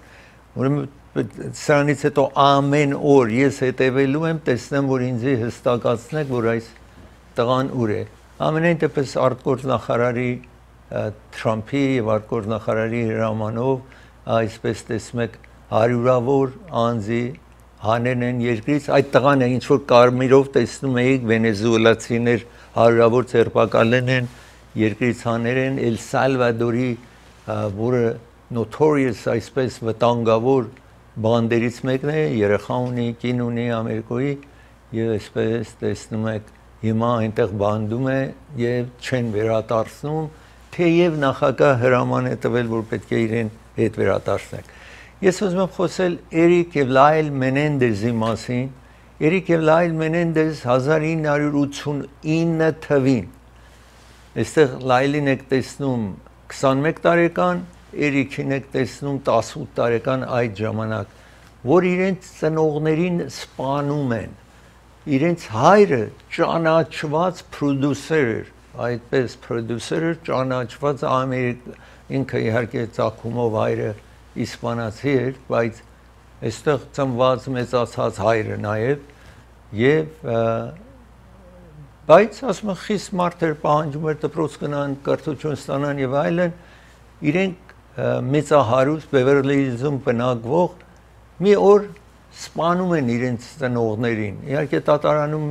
S1: ուրեմն սրանից հետո ամեն օր ես հետևելու եմ տեսնեմ որ ինձ հստակացնեք որ այս տղան ուր է ամենայն դեպս արտգործ նախարարի Թրամփի եւ արտգործ նախարարի հրամանով այսպես տեսնում եք հարյուրավոր անձի հանեն են երկրից այդ տղան է ինչ որ կարմիրով տեսնում եք վենեսուելացիներ հարյուրավոր ձերբակալեն են երկրից հաներ են Էլ Սալվադորի որը notorious այսպես վտանգավոր բանդերից մեկն է երեխա ունի կին ունի Ամերիկայի եւ այսպես տեսնում եք հիմա այնտեղ բանդում է եւ չեն վերադարձնում թեև նախագահ հրաման է տվել որ պետք է իրեն հետ վերադարձնենք ես ուզում եմ խոսել Էրիկ եւ Լայլ Մենենդեզի մասին Էրիկ եւ Լայլ Մենենդեզ 1989 թվին այստեղ Լայլին եք տեսնում 21 տարեկան Էրիկին եք տեսնում 18 տարեկան այդ ժամանակ, որ իրենց ծնողներին սպանում են, իրենց հայրը ճանաչված պրոդյուսեր էր, այդպես պրոդյուսեր էր ճանաչված ինքը իհարկե ծագումով հայրը իսպանացի էր, բայց այստեղ ծնված մեծացած հայրը նաև եւ բայց ասում եմ խիստ մարդ էր պահանջում էր դպրոց գնան, կրթություն ստանան եւ այլն, իրենք մեծահարուստ Բևերլի Հիլզում բնակվող մի օր սպանում են իրենց ծնողներին։ Իհարկե դատարանում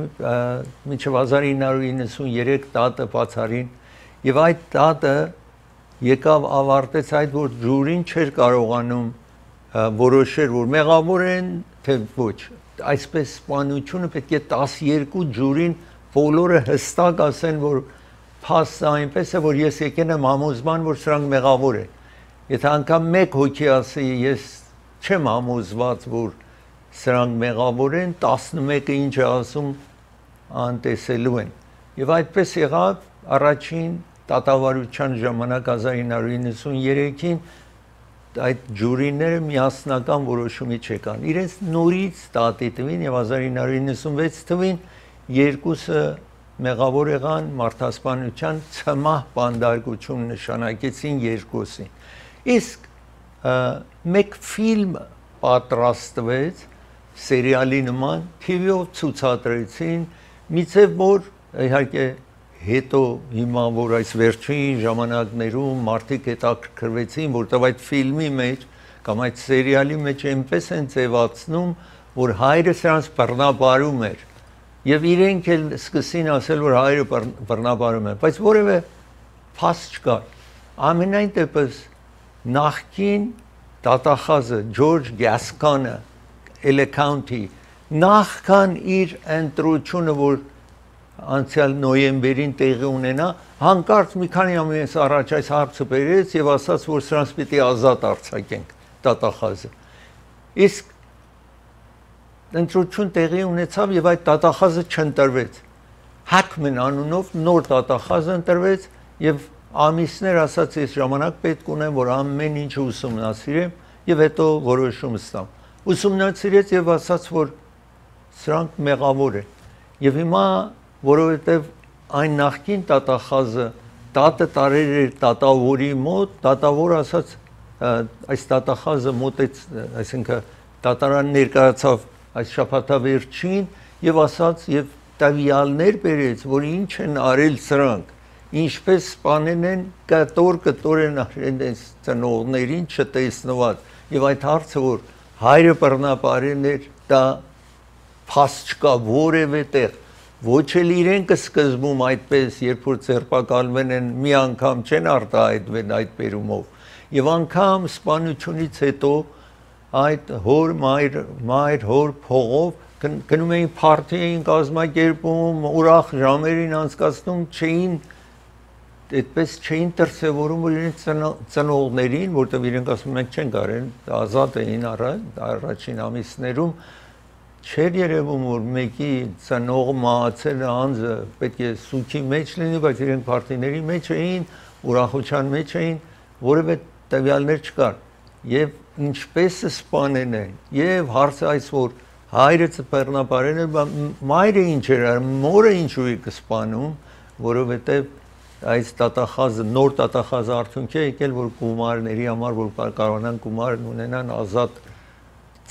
S1: մինչև 1993 դատը բացարին եւ այդ դատը եկավ ավարտեց այդ որ ժյուրին չէր կարողանում որոշել որ մեղավոր են թե ոչ։ Այսպես սպանությունը պետք է 12 ժյուրին բոլորը հստակ ասեն որ փաստը այնպես է որ ես եկել եմ համոզման որ սրանք մեղավոր են։ Եթե անգամ մեկ հոգի ասի ես չեմ համոզված որ սրանք մեղավոր են 11-ը ինչ է ասում անտեսելու են եւ այդպես եղավ առաջին դատավարության ժամանակ 1993-ին այդ ժյուրիները միասնական որոշումի չեկան իրենց նորից դատի տվին եւ 1996 թվին երկուսը մեղավոր եղան մարդասպանության ցմահ բանդարգություն նշանակեցին երկուսին իսկ մեկ ֆիլմ պատրաստվեց սերիալի նման TV-ով ցուցադրեցին միցև որ իհարկե հետո հիմա որ այս վերջին ժամանակներում մարդիկ հետաքրքրվեցին որտեղ այդ ֆիլմի մեջ կամ այդ սերիալի մեջ այնպես են ձևացնում որ հայրը սրանց բռնաբարում էր եւ իրենք էլ սկսին ասել որ հայրը բռնաբարում է բայց որևէ փաստ չկար ամենայն դեպս նախքին դատախազը Ջորջ Գասկոնը Էլե Քաունթի նախքան իր ընտրությունը որ անցյալ նոյեմբերին տեղի ունենա հանկարծ մի քանի ամիս առաջ այս հարցը բերեց եւ ասաց որ սրանց պիտի ազատ արձակենք դատախազը իսկ ընտրություն տեղի ունեցավ եւ այդ դատախազը չընտրվեց Հակմեն անունով նոր դատախազ ընտրվեց եւ ամիսներ ասաց ես ժամանակ պետք ունեմ որ ամեն ինչ ուսումնասիրեմ եւ հետո որոշում ստամ ուսումնասիրեց եւ ասաց որ սրանք մեղավոր են եւ հիմա որովհետև այն նախքին տատախազը տատը տարեր էր տատավորի մոտ, տատավոր ասաց այս տատախազը մոտեց, այսինքն տատարան ներկայացավ այս շաբաթավերջին եւ ասաց եւ տվյալներ բերեց, որ ինչ են արել սրանք, ինչպես սպանել են կտոր են արել այս ծնողներին չտեսնված եւ այդ հարցը որ հայրը բռնապարել էր դա փաստ չկա որևէ տեղ ոչ էլ իրենք սկզբում այդպես երբ որ ձերբակալվել են մի անգամ չեն արտահայտվել այդ բերումով եւ անգամ սպանությունից հետո այդ հոր մայր հոր փողով գնում էին փարթի էին կազմակերպում ուրախ ժամերին անցկացնում այդպես չէին դրսևորում որ իրենց ծնողներին որտեղ իրենք ասում մենք չենք արել ազատ էին առաջին ամիսներում չէր երևում որ մեկի ծնող մահացել անձը պետք է սուքի մեջ լինի բայց իրենք փարթիների մեջ էին ուրախության մեջ էին որևէ տվյալներ չկար եւ ինչպես սպանել են եւ հարցը այս որ հայրը բռնապարել է մայրը ինչ էր արում մորը ինչու է կսպանում որովհետեւ այս տատախազը նոր տատախազը արդյունքի է եկել որ գումարների համար որ կարողանան գումար ունենան ազատ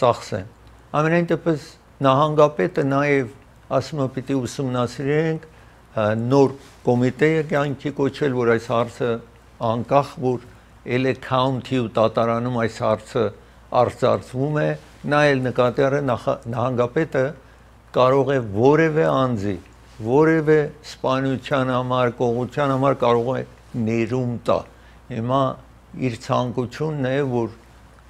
S1: ծախսեն ամենայն դեպս նահանգապետը նաև ասում է պիտի ուսումնասիրենք նոր կոմիտե կյանքի կոչել որ այս հարցը անկախ որ էլ է քաունթի ու տատարանում այս հարցը արծարծվում է նա էլ նկատի առել նահանգապետը կարող է որևէ անձի որևէ սպանության համար կողության համար կարող է ներում տա հիմա իր ցանկությունն է որ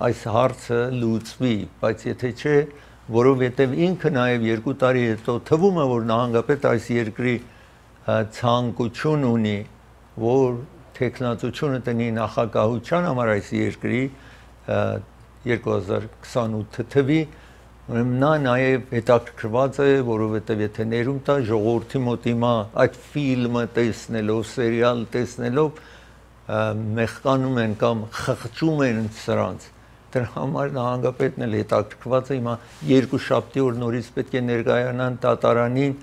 S1: այս հարցը լուծվի բայց եթե չէ որովհետև ինքը նաև 2 տարի հետո թվում է որ նահանգապետը այս երկրի ցանկություն ունի որ տեխնացությունը տնի նախագահության համար այս երկրի 2028 թվի նա նաև հետաքրքրված է որովհետև եթե ներում տա ժողովրդի մոտ հիմա այդ ֆիլմը տեսնելով սերիալ տեսնելով մեղկանում են կամ խղճում են սրանց դրա համար նահանգապետն էլ հետաքրքրված է հիմա 2 շաբթի օր նորից պետք է ներկայանան տատարանին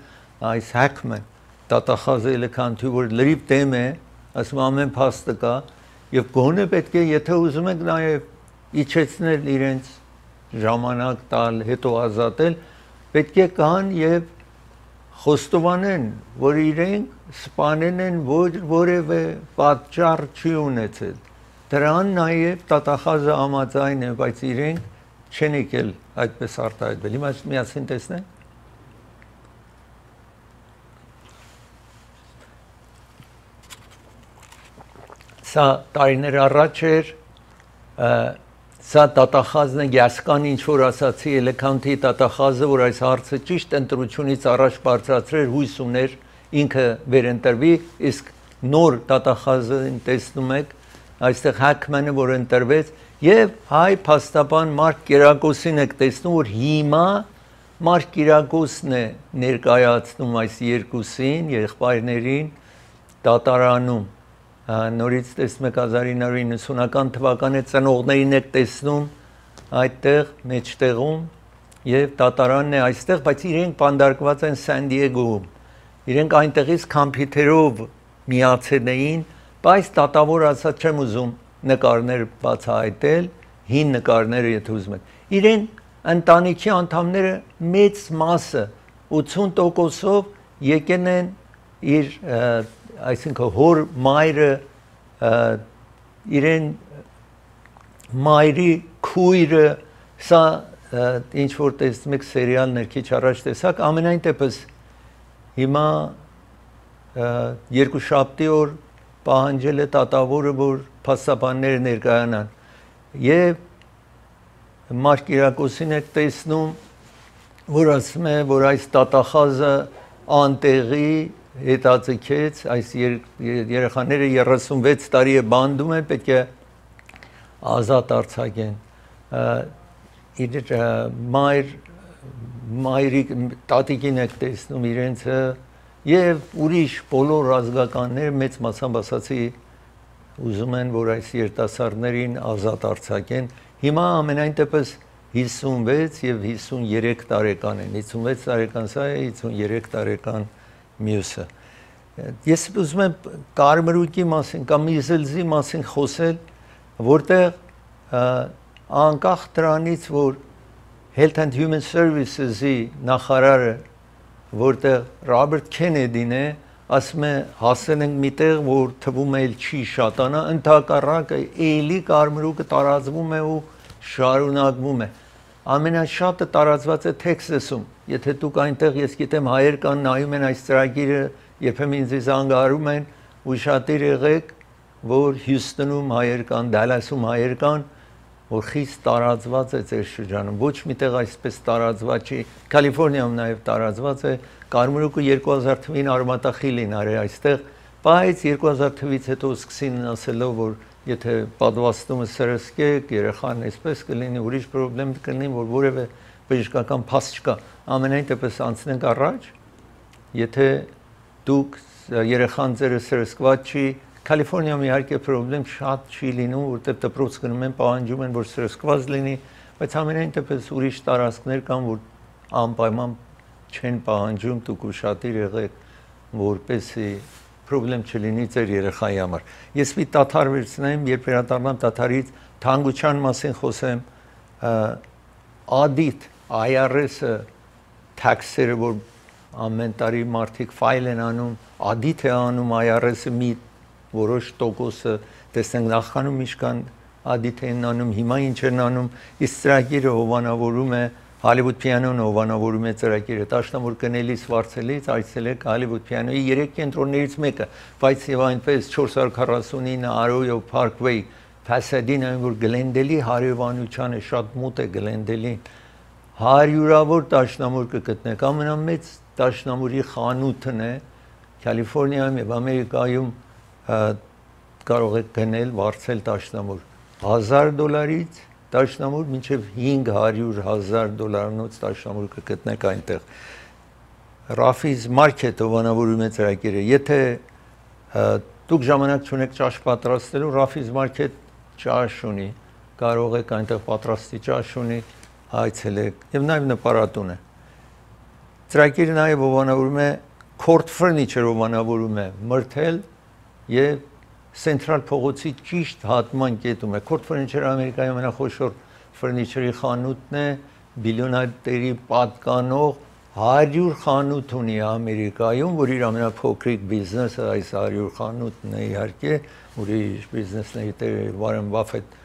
S1: այս Hackman տատախազը էլեքանթի որ լրիվ դեմ է ասում ամեն փաստը կա եւ գոնե պետք է եթե ուզում եք նաեւ իջեցնել իրենց ժամանակ տալ հետո ազատել պետք է կան եւ խոստովանեն որ իրենք սպանել են որևէ պատճառ չի ունեցել դրան նաև տատախազը համաձայն է բայց իրենք չեն եկել այդպես արտահայտվել հիմա միասին տեսնենք սա տարիներ առաջ էր սա տատախազն է գասկան ինչ որ ասացի էլեքանթի տատախազը որ այս հարցը ճիշտ ընտրությունից առաջ բարձրացրեր հույս ուներ ինքը վերընտրվի իսկ նոր տատախազին տեսնում եք այստեղ Hackman-ը որ ընտրվեց եւ հայ փաստաբան Մարկ Կիրակոսին եք տեսնում որ հիմա Մարկ Կիրակոսն է ներկայացնում այս երկուսին եղբայրներին դատարանում նորից տեսնում եք 1990-ական թվականի ծնողներին եք տեսնում այդտեղ մեջտեղում եւ դատարանն է այստեղ բայց իրենք բանդարկված են Սան Դիեգոում իրենք այնտեղից կոմպյուտերով միացել էին բայց դատավոր ասած չեմ ուզում նկարներ բացահայտել հին նկարները եթե ուզում եք իրենք ընտանիքի անդամները մեծ մասը 80%-ով եկել են իր այսինքն հոր մայրը իրեն մայրի քույրը սա ինչ որ տեսնում եք սերիալներ քիչ առաջ տեսակ ամենայն դեպս հիմա 2 շաբթի օր պահանջել է դատավորը որ փաստաբանները ներկայանան եւ Մարկ Կիրակոսին եք տեսնում որ ասում է որ այս տատախազը անտեղի հետաձգեց այս երեխաները 36 տարի է բանդում են պետք է ազատ արձակեն իր մայրի տատիկին եք տեսնում իրենցը եւ ուրիշ բոլոր ազգականներ մեծ մասամբ ասացի ուզում են որ այս երիտասարդներին ազատ արձակեն հիմա ամենայն դեպս 56 եւ 53 տարեկան են 56 տարեկան սա է 53 տարեկան մյուսը։ Ես ուզում եմ կարմրուկի մասին կամ միզելզի մասին խոսել, որտեղ անկախ դրանից, որ Health and Human Services-ի նախարարը, որտեղ Ռոբերտ Քենեդին է, ասում է հասել ենք միտեղ, որ թվում է չի շատանա, ընդհակառակը էլի կարմրուկը տարածվում է ու շարունակվում է։ Ամենաշատը տարածված է Թեքսասում։ Եթե դուք այնտեղ, ես գիտեմ, հայեր կան, նայում են այս ծրագիրը, երբեմն ինձ զանգահարում են, ուշադիր եղեք, որ Հյուսթոնում հայեր կան, Դալասում հայեր կան, որ խիստ տարածված է ձեր շրջանում։ Ոչ միտեղ այսպես տարածված չի, Կալիֆոռնիայում նաև տարածված է, կարմրուկը 2000 թվին արմատախիլին արի այստեղ, բայց 2000 թվից հետո սկսին ասելով, որ եթե պատվաստումը սրսկեք, երեխան այսպես կլինի, ուրիշ պրոբլեմ կլինի, որ որևէ բժշկական փաստ չկա։ Ամենայն դեպս անցնենք առաջ, եթե դուք երեխան ձերը սրսկված չի, Կալիֆոռնիայում իհարկե պրոբլեմ շատ չի լինում, որտեղ դպրոց գնում են, պահանջում են, որ սրսկված լինի, բայց ամենայն դեպս ուրիշ տարածքներ կան, որ անպայման չեն պահանջում, դուք ուշադիր եղեք, որպեսզի պրոբլեմ չլինի ձեր երեխայի համար։ Ես մի դադար վերցնեմ, երբ վերադառնամ դադարից, թանկության մասին խոսեմ, audit, IRS-ը, tax-երը, որ ամեն տարի մարդիկ ֆայլ են անում, audit է անում IRS-ը մի որոշ տոկոսը, տեսնենք նախանում ինչքան audit են անում, հիմա ինչ են անում, իսկ ծրագիրը հովանավորում է, Hollywood Piano-ն հովանավորում է ծրագիրը, տաշնամուր գնելիս վարձելից այցելեք Hollywood Piano-ի 3 կենտրոններից մեկը, բայց եւ այնպես 449 Arroyo Parkway, Pasadena-ում, որ Glendale-ի հարևանությանը շատ մոտ է Glendale-ին, հարյուրավոր տաշնամուր կգտնեք, ամենամեծ տաշնամուրի խանութն է Կալիֆոռնիայում եւ Ամերիկայում կարող եք գնել վարձել տաշնամուր $1000-ից տաշնամուր մինչև $500,000 տաշնամուր կգտնեք այնտեղ Raffi's Market հովանավորում է ծրագիրը եթե դուք ժամանակ չունեք ճաշ պատրաստելու Raffi's Market ճաշ ունի կարող եք այնտեղ պատրաստի ճաշ ունի այցելեք եւ նաեւ նպարատուն է ծրագիրը նաեւ հովանավորում է Court Furniture հովանավորում է մրթել եւ Central փողոցի ճիշտ հատման կետում է Court Furniture Ամերիկայի ամենախոշոր ֆուրնիչերի խանութն է բիլիոնատերի պատկանող 100 խանութ ունի Ամերիկայում որ իր ամենափոքրիկ բիզնեսը այս 100 խանութն է իհարկե ուրիշ բիզնեսների տեր Warren Buffett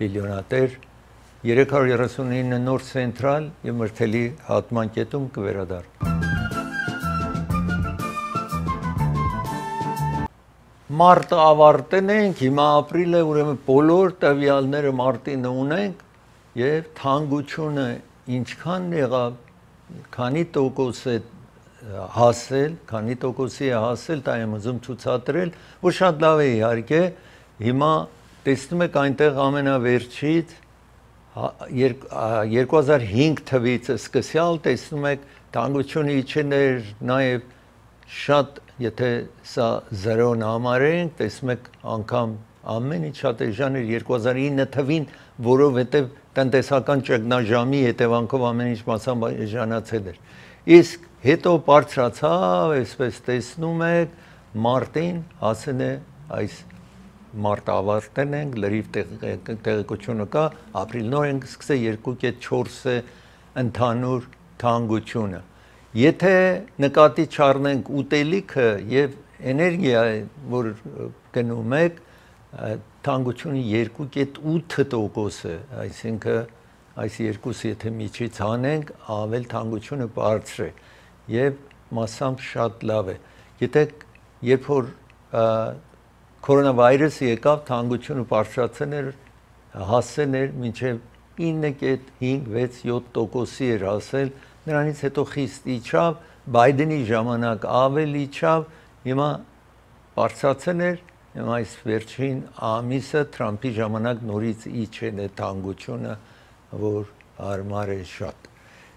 S1: բիլիոնատեր 339 նոր Central եւ մրթելի հատման կետում կվերադառնա Մարտը ավարտեն ենք, հիմա ապրիլ է, ուրեմն բոլոր տվյալները մարտին ունենք եւ թանկությունը ինչքան եղավ, քանի տոկոս է հասել, քանի տոկոսի է հասել, դա եմ ուզում ցուցադրել, որ շատ լավ է իհարկե, հիմա տեսնում եք այնտեղ ամենավերջից 2005 թվից սկսյալ տեսնում եք թանկությունը իջել էր նաեւ շատ եթե սա 0-ն համարենք, տեսնում եք անգամ ամեն ինչ շատ էժան էր 2009 թվին, որովհետև տնտեսական ճգնաժամի հետևանքով ամեն ինչ մասամբ էժանացել էր։ Իսկ հետո բարձրացավ, այսպես տեսնում եք, մարտին հասել է այս մարտ ավարտել ենք, լրիվ տեղեկությունը կա, ապրիլնոր ենք սկսել 2.4 է ընդհանուր թանկությունը։ Եթե նկատի չառնենք ուտելիքը եւ էներգիա, որ գնում եք, թանկությունը 2.8% է, այսինքն այս երկուսը եթե միջից հանենք, ավել թանկությունը բարձր է եւ մասամբ շատ լավ է։ Գիտեք, երբ որ կորոնավիրուսը եկավ, թանկությունը բարձրացել էր, հասել էր մինչև 9.5-6-7%-ի էր հասել Նրանից հետո խիստ իջավ, Բայդենի ժամանակ ավել իջավ, հիմա բարձրացել էր, հիմա այս վերջին ամիսը Թրամփի ժամանակ նորից իջել է թանկությունը, որ հարմար է շատ։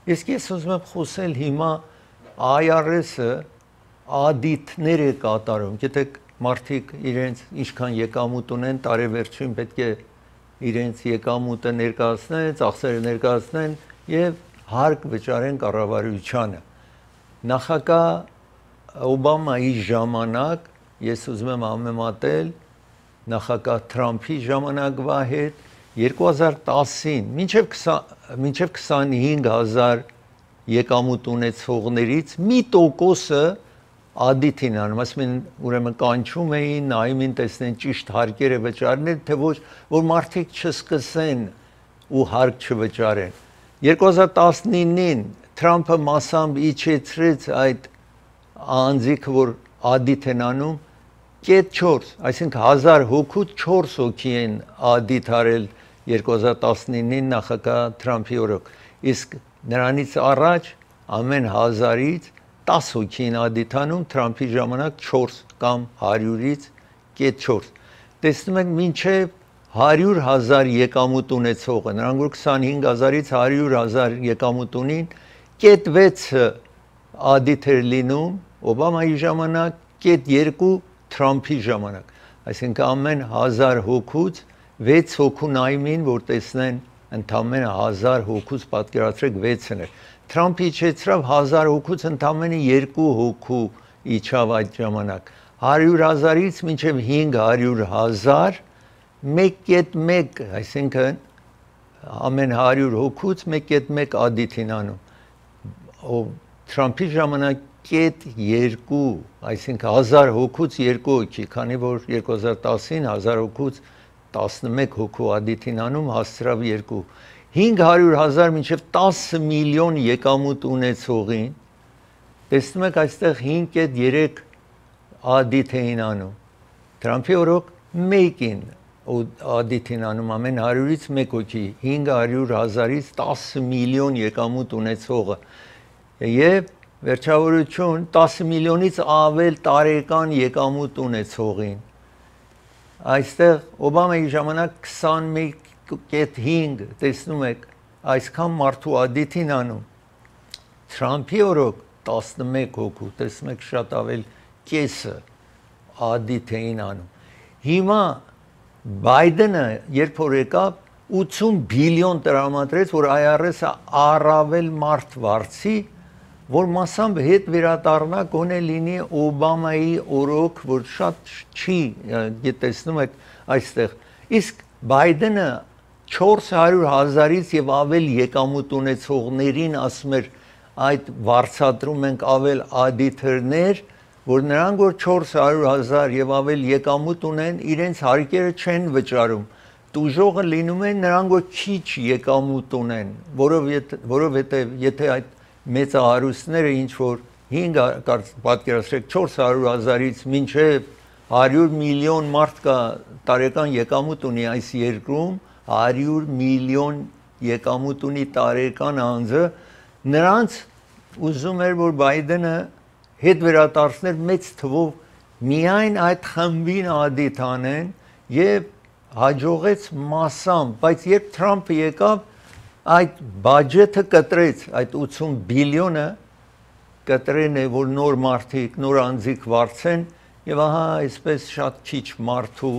S1: Իսկ ես ուզում եմ խոսել հիմա IRS-ը audit-ներ է կատարում, գիտեք մարդիկ իրենց ինչքան եկամուտ ունեն, տարեվերջին պետք է իրենց եկամուտը ներկայացնեն, ծախսերը ներկայացնեն եւ հարկ վճարեն կառավարությանը։ Նախագահ Օբամայի ժամանակ ես ուզում եմ համեմատել նախագահ Թրամփի ժամանակվա հետ 2010-ին մինչև 25000 եկամուտ ունեցողներից մի տոկոսը ադիթին անում, ասում են ուրեմն կանչում էին, նայում էին, տեսնեն ճիշտ հարկերը վճարներ, թե ոչ, որ մարդիկ չսկսեն ու հարկ չվճարեն։ 2019-ին Թրամփը մասամբ իջեցրեց այդ անձիկը, որ ադիթ են անում, 4, այսինքն 1000 հոգուց 4 հոգի են ադիթ արել 2019-ին նախագահ Թրամփի օրոք, իսկ նրանից առաջ ամեն 1000-ից 10 հոգին ադիթանում, Թրամփի ժամանակ 4 կամ 100-ից 4։ Տեսնում եք, մինչև 100,000 եկամուտ ունեցողը, նրանք որ 25,000-ից 100,000 եկամուտ ունին, 6-ը ադիթ էր լինում Օբամայի ժամանակ, 2 Թրամփի ժամանակ, այսինքն ամեն 1000 հոգուց 6 հոգու նայմին, որ տեսնեն ընդամենը 1000 հոգուց, պատկերացրեք 6-ն էր։ Թրամփը իջեցրավ 1000 հոգուց ընդամենը 2 հոգու իջավ այդ ժամանակ, 100,000-ից մինչև 500,000 1.1, այսինքն ամեն 100 հոգուց 1.1 ադիթին անում, Թրամփի ժամանակ 2, այսինքն 1000 հոգուց 2 հոգի, քանի որ 2010-ին 1000 հոգուց 11 հոգու ադիթին անում, հասցրավ 2, 500,000 մինչև 10 միլիոն եկամուտ ունեցողին, տեսնում եք այստեղ 5.3 ադիթ էին անում, Թրամփի օրոք 1-ին ադիթին անում, ամեն 100-ից 1 հոգի, 500,000-ից 10 միլիոն եկամուտ ունեցողը, և վերջավորություն 10 միլիոնից ավել տարեկան եկամուտ ունեցողին, այստեղ Օբամայի ժամանակ 21.5, տեսնում եք, այսքան մարդու ադիթին անում, Թրամփի օրոք 11 հոգու, տեսնում եք, շատ ավել կեսը ադիթ էին անում։ Հիմա Բայդենը երբ որ եկավ 80 բիլիոն տրամադրեց, որ IRS-ը առավել մարդ վարձի, որ մասամբ հետ վերադառնա գոնե լինի Օբամայի օրոք, որ շատ չի, տեսնում եք այստեղ, իսկ Բայդենը 400,000-ից և ավել եկամուտ ունեցողներին ասում էր այդ վարձատրում ենք ավել ադիթերներ, որ նրանք որ 400,000 և ավել եկամուտ ունեն, իրենց հարկերը չեն վճարում, տուժողը լինում են նրանք որ քիչ եկամուտ ունեն, որովհետև եթե այդ մեծահարուստները ինչ որ 5 պատկերացրեք 400,000-ից մինչև 100 միլիոն մարդ կա տարեկան եկամուտ ունի այս երկրում, 100 միլիոն եկամուտ ունի տարեկան անձը, նրանց ուզում էր, որ Բայդենը հետ վերադարձներ մեծ թվով միայն այդ խմբին ադիթ անեն և հաջողեց մասամբ, բայց երբ Թրամփը եկավ, այդ բաջեթը կտրեց, այդ 80 բիլիոնը կտրեն է, որ նոր մարդիկ, նոր անձիկ վարձեն և ահա այսպես շատ քիչ մարդու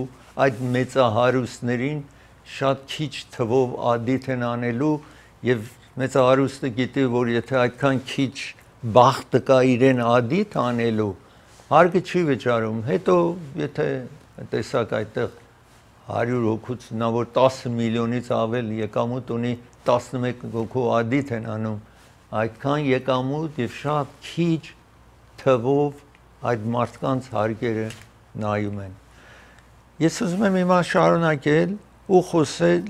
S1: այդ մեծահարուստներին շատ քիչ թվով ադիթ են անելու և մեծահարուստը գիտի, որ եթե այդքան քիչ բախտը կա իրեն ադիթ անելու, հարկը չի վճարում, հետո եթե տեսակ այդտեղ 100 հոգուց, նա որ 10 միլիոնից ավել եկամուտ ունի, 11 հոգու ադիթ են անում, այդքան եկամուտ և շատ քիչ թվով այդ մարդկանց հարկերը նայում են։ Ես ուզում եմ հիմա շարունակել ու խոսել,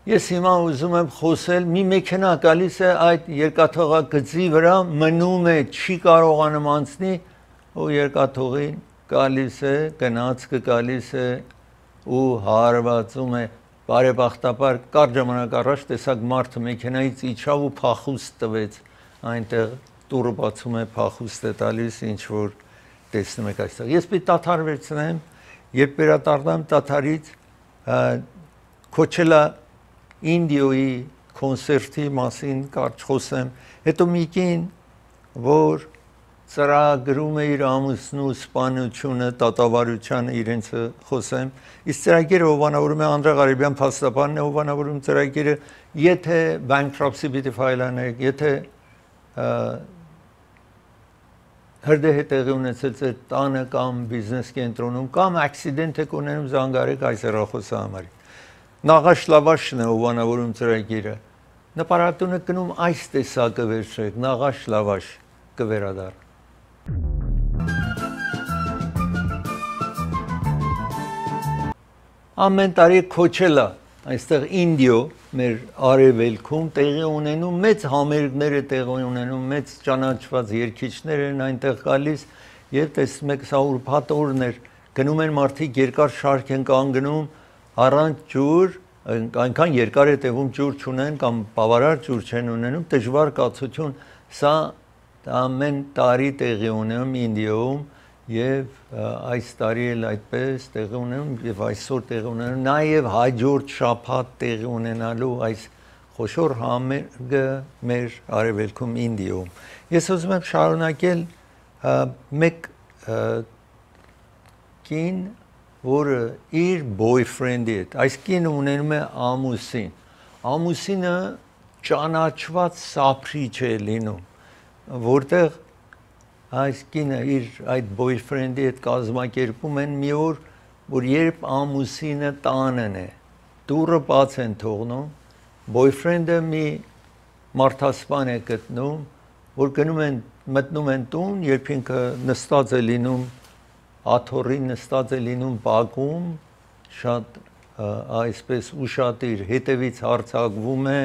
S1: ես հիմա ուզում եմ խոսել, մի մեքենա գալիս է այդ երկաթողագծի վրա, մնում է, չի կարողանում անցնի, ու երկաթողին գալիս է, գնացքը գալիս է ու հարվածում է, բարեբախտաբար կարճ ժամանակ առաջ տեսակ մարդը մեքենայից իջավ ու փախուստ տվեց, այնտեղ տուրը բացում է, փախուստ է տալիս, ինչ որ տեսնում եք այստեղ։ Ես պիտի դադար վերցնեմ, երբ վերադառնամ դադարից, Coachella Ինդիոյի կոնցերտի մասին կարճ խոսեմ, հետո մի կին, որ ծրագրում է իր ամուսնու սպանությունը, դատավարությանը իրենցը խոսեմ, իսկ ծրագիրը հովանավորում է Անդրեղարիբյան փաստաբանն է հովանավորում ծրագիրը, եթե bankruptcy պիտի ֆայլ անեք, եթե հրդեհ է տեղի ունեցել ձեր տանը կամ բիզնես կենտրոնում կամ accident եք ունենում զանգարեք այս հեռախոսի համարին։ Նաղաշ լավաշն է ովանավորում ծրագիրը։ Նպարատունը գնում այս տեսակը վերցրեք, նաղաշ լավաշ կվերադառնա։ Ամեն տարի Քոչելա, այստեղ Ինդիո, մեր արևելքում տեղի ունենում մեծ համերգներ է տեղի ունենում, մեծ ճանաչված երգիչներ են այնտեղ գալիս եւ տեսնում եք սա ուրբաթ օրն էր, գնում են մարդիկ երկար շարք են կանգնում առանց ջուր, այնքան երկար է տևում ջուր չունեն կամ բավարար ջուր չեն ունենում, դժվար կացություն, սա ամեն տարի տեղի ունենում Ինդիոյում եւ այս տարի էլ այդպես տեղի ունենում եւ այսօր տեղի ունենում նաեւ հաջորդ շաբաթ տեղի ունենալու այս խոշոր համերգը մեր արևելքում Ինդիոյում։ Ես ուզում եմ շարունակել մեկ կին, որը իր boyfriend-ի հետ, այս կինը ունենում է ամուսին։ Ամուսինը ճանաչված սափրիչ է լինում, որտեղ այս կինը իր այդ boyfriend-ի հետ կազմակերպում են մի օր, որ երբ ամուսինը տանն է, դուռը բաց են թողնում, boyfriend-ը մի մարդասպան է գտնում, որ մտնում են տուն, երբ ինքը նստած է լինում աթոռին, նստած է լինում բակում, շատ այսպես ուշադիր հետևից հարձակվում է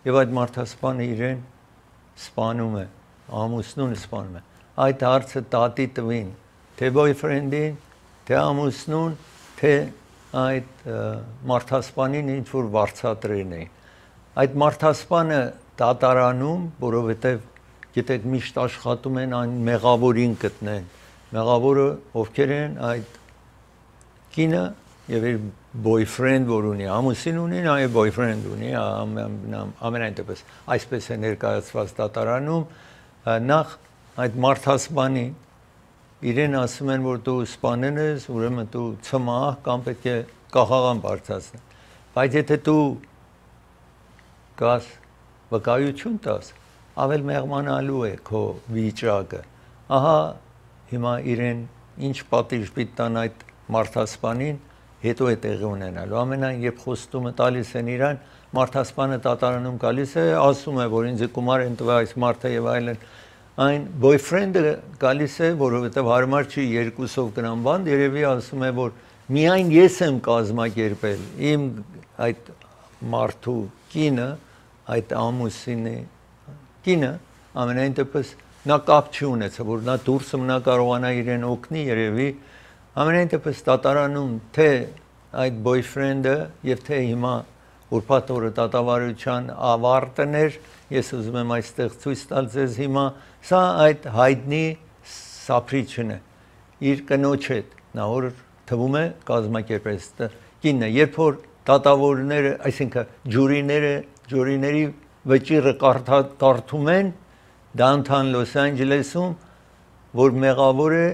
S1: եւ այդ մարդասպանը իրեն սպանում է, ամուսնուն սպանում է։ Այդ հարցը տատի տվին, թե boyfriend-ին, թե ամուսնուն, թե այդ մարդասպանին ինչ որ վարձատրեն էին։ Այդ մարդասպանը դատարանում, որովհետև գիտեք միշտ աշխատում են այն մեղավորին գտնեն։ Մեղավորը ովքեր են այդ կինը եւ իր boyfriend որ ունի, ամուսին ունի, նաեւ boyfriend ունի, ամենայն դեպս այսպես է ներկայացված դատարանում, նախ այդ մարդասպանի իրեն ասում են, որ դու սպանել ես, ուրեմն դու ցմահ կամ պետք է կախաղան բարձրացնես։ Բայց եթե դու գաս վկայություն տաս, ավել մեղմանալու է քո վիճակը։ Ահա հիմա իրեն ինչ պատիժ պիտի տան այդ մարդասպանին, հետո է տեղի ունենալու։ Ամենայն երբ խոստումը տալիս են իրան, մարդասպանը դատարանում գալիս է, ասում է, որ ինձ գումար են տվել այս մարդը եւ այլն։ Այն boyfriend-ը գալիս է, որովհետև հարմար չի երկուսով գնան բան, երևի ասում է, որ միայն ես եմ կազմակերպել իմ այդ մարդու կինը, այդ ամուսինի կինը, ամենայն դեպս նա կապ չի ունեցել, որ նա դուրս մնա կարողանա իրեն օգնի, երևի ամենայն դեպս դատարանում թե այդ boyfriend-ը եւ թե հիմա ուրբաթ օրը դատավարության ավարտն էր, ես ուզում եմ այստեղ ցույց տալ ձեզ հիմա, սա այդ հայտնի սափրիչն է, իր կնոջ հետ, նա որ թվում է կազմակերպես կինը, երբ որ դատավորները, այսինքն ջուրիների վճիռը կարդում են downtown Los Angeles-ում, որ մեղավոր է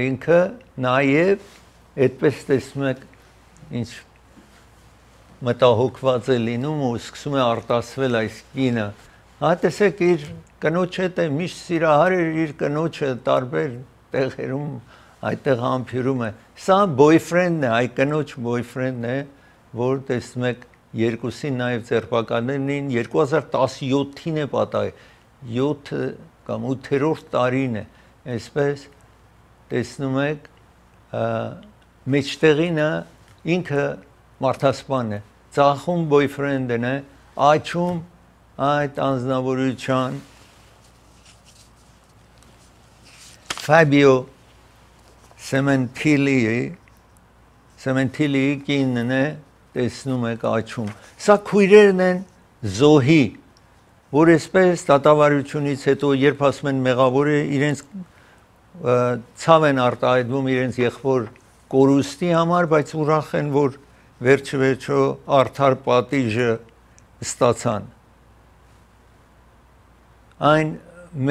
S1: ինքը նաև այդպես տեսնում եք ինչ մտահոգված է լինում ու սկսում է արտասվել այս կինը։ Հա տեսեք իր կնոջ հետ է միշտ սիրահար էր իր կնոջը տարբեր տեղերում այդտեղ համբյուրում է։ Սա boyfriend-ն է, այ կնոջ boyfriend-ն է, որ տեսնում եք երկուսին նաև ձերբակալներին 2017-ին է պատահել, 7 կամ 8-րդ տարին է, այսպես տեսնում եք մեջտեղինը ինքը մարդասպանն է, ծախում boyfriend-ն է, աչում այդ անձնավորության Fabio Sementilli կինն է, տեսնում եք աչում։ Սա քույրերն են զոհի, որ այսպես դատավարությունից հետո երբ ասում են մեղավոր է, իրենց ցավ են արտահայտվում իրենց եղբոր կորուստի համար, բայց ուրախ են, որ վերջը արդար պատիժը ստացան։ Այն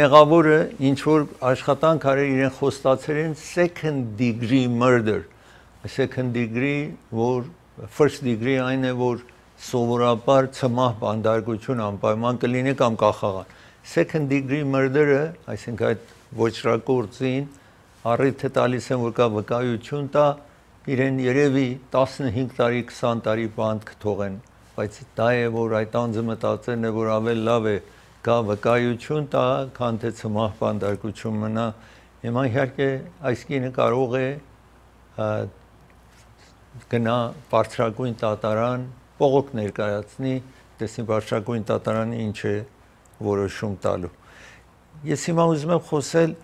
S1: մեղավորը ինչ որ աշխատանք արել իրեն խոստացել են second degree murder, second degree, որ first degree այն է, որ սովորաբար ցմահ բանդարգություն անպայման կլինի կամ կախաղան։ Second degree murder-ը, այսինքն այդ ոչրագործին առիթ է տալիս են, որ կա վկայություն տա, իրեն երևի 15 տարի, 20 տարի բանտ կթողեն, բայց դա է, որ այդ անձը մտածել է, որ ավելի լավ է կա վկայություն տա, քան թե ցմահ բանդարկություն մնա։ Հիմա իհարկե այս կինը կարող է գնա բարձրագույն դատարան, բողոք ներկայացնի, տեսնի բարձրագույն դատարանը ինչ է որոշում տալու։ Ես հիմա ուզում եմ խոսել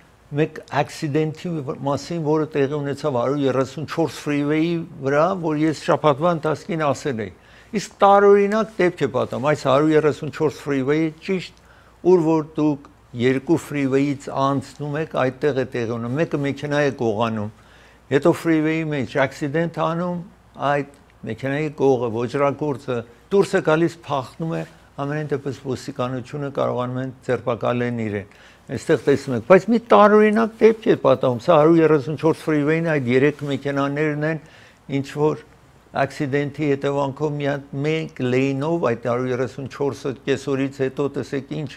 S1: մեկ accident-ի մասին, որը տեղի ունեցավ 134 freeway-ի վրա, որ ես շաբաթվա ընթացքին ասել էի։ Իսկ տարօրինակ դեպք է պատահում, այս 134 freeway-ը ճիշտ ուր որ դուք երկու freeway-ից անցնում եք, այդտեղ է տեղի ունենում, մեկը մեքենա է կողանում, հետո freeway-ի մեջ accident անում, այդ մեքենայի կողը ոչրագործը դուրս է գալիս, փախնում է, ամեն դեպս ոստիկանությունը կարողանում են ձերբակալեն իրեն։ Այստեղ տեսնում եք, բայց մի տարօրինակ դեպք է պատահում, սա 134 freeway-ն այդ 3 մեքենաներն են, ինչ որ accident-ի հետևանքով մի հատ մեկ լեյնով այդ 134-ը կեսօրից հետո տեսեք ինչ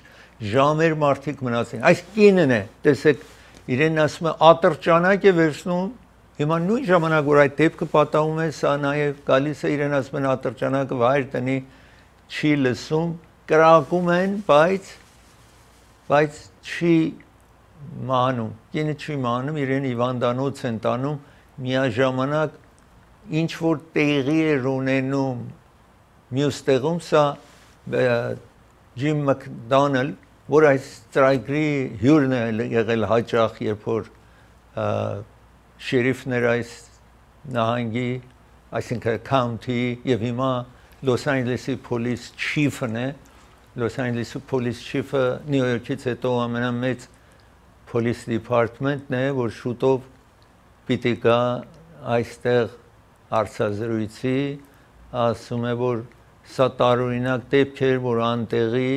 S1: ժամեր մարդիկ մնացին։ Այս կինն է, տեսեք, իրեն ասում է ատրճանակ է վերցնում, հիմա նույն ժամանակ որ այդ դեպքը պատահում է, սա նաև գալիս է իրեն ասում են ատրճանակը վայր տնի, չի լսում, կրակում են, բայց չի մանում, կինը չի մանում, իրեն հիվանդանոց են տանում, միաժամանակ ինչ որ տեղի էր ունենում մյուս տեղում, սա Ջիմ Մակդոնալ, որ այս ծրագրի հյուրն է եղել հաճախ, երբ որ շերիֆներ այս նահանգի, այսինքն county եւ հիմա Los Angeles-ի police chief-ն է, Los Angeles-ի police chief-ը Նյու Յորքից հետո ամենամեծ police department-ն է, որ շուտով պիտի գա այստեղ հարցազրույցի, ասում է, որ սա տարօրինակ դեպք էր, որ անտեղի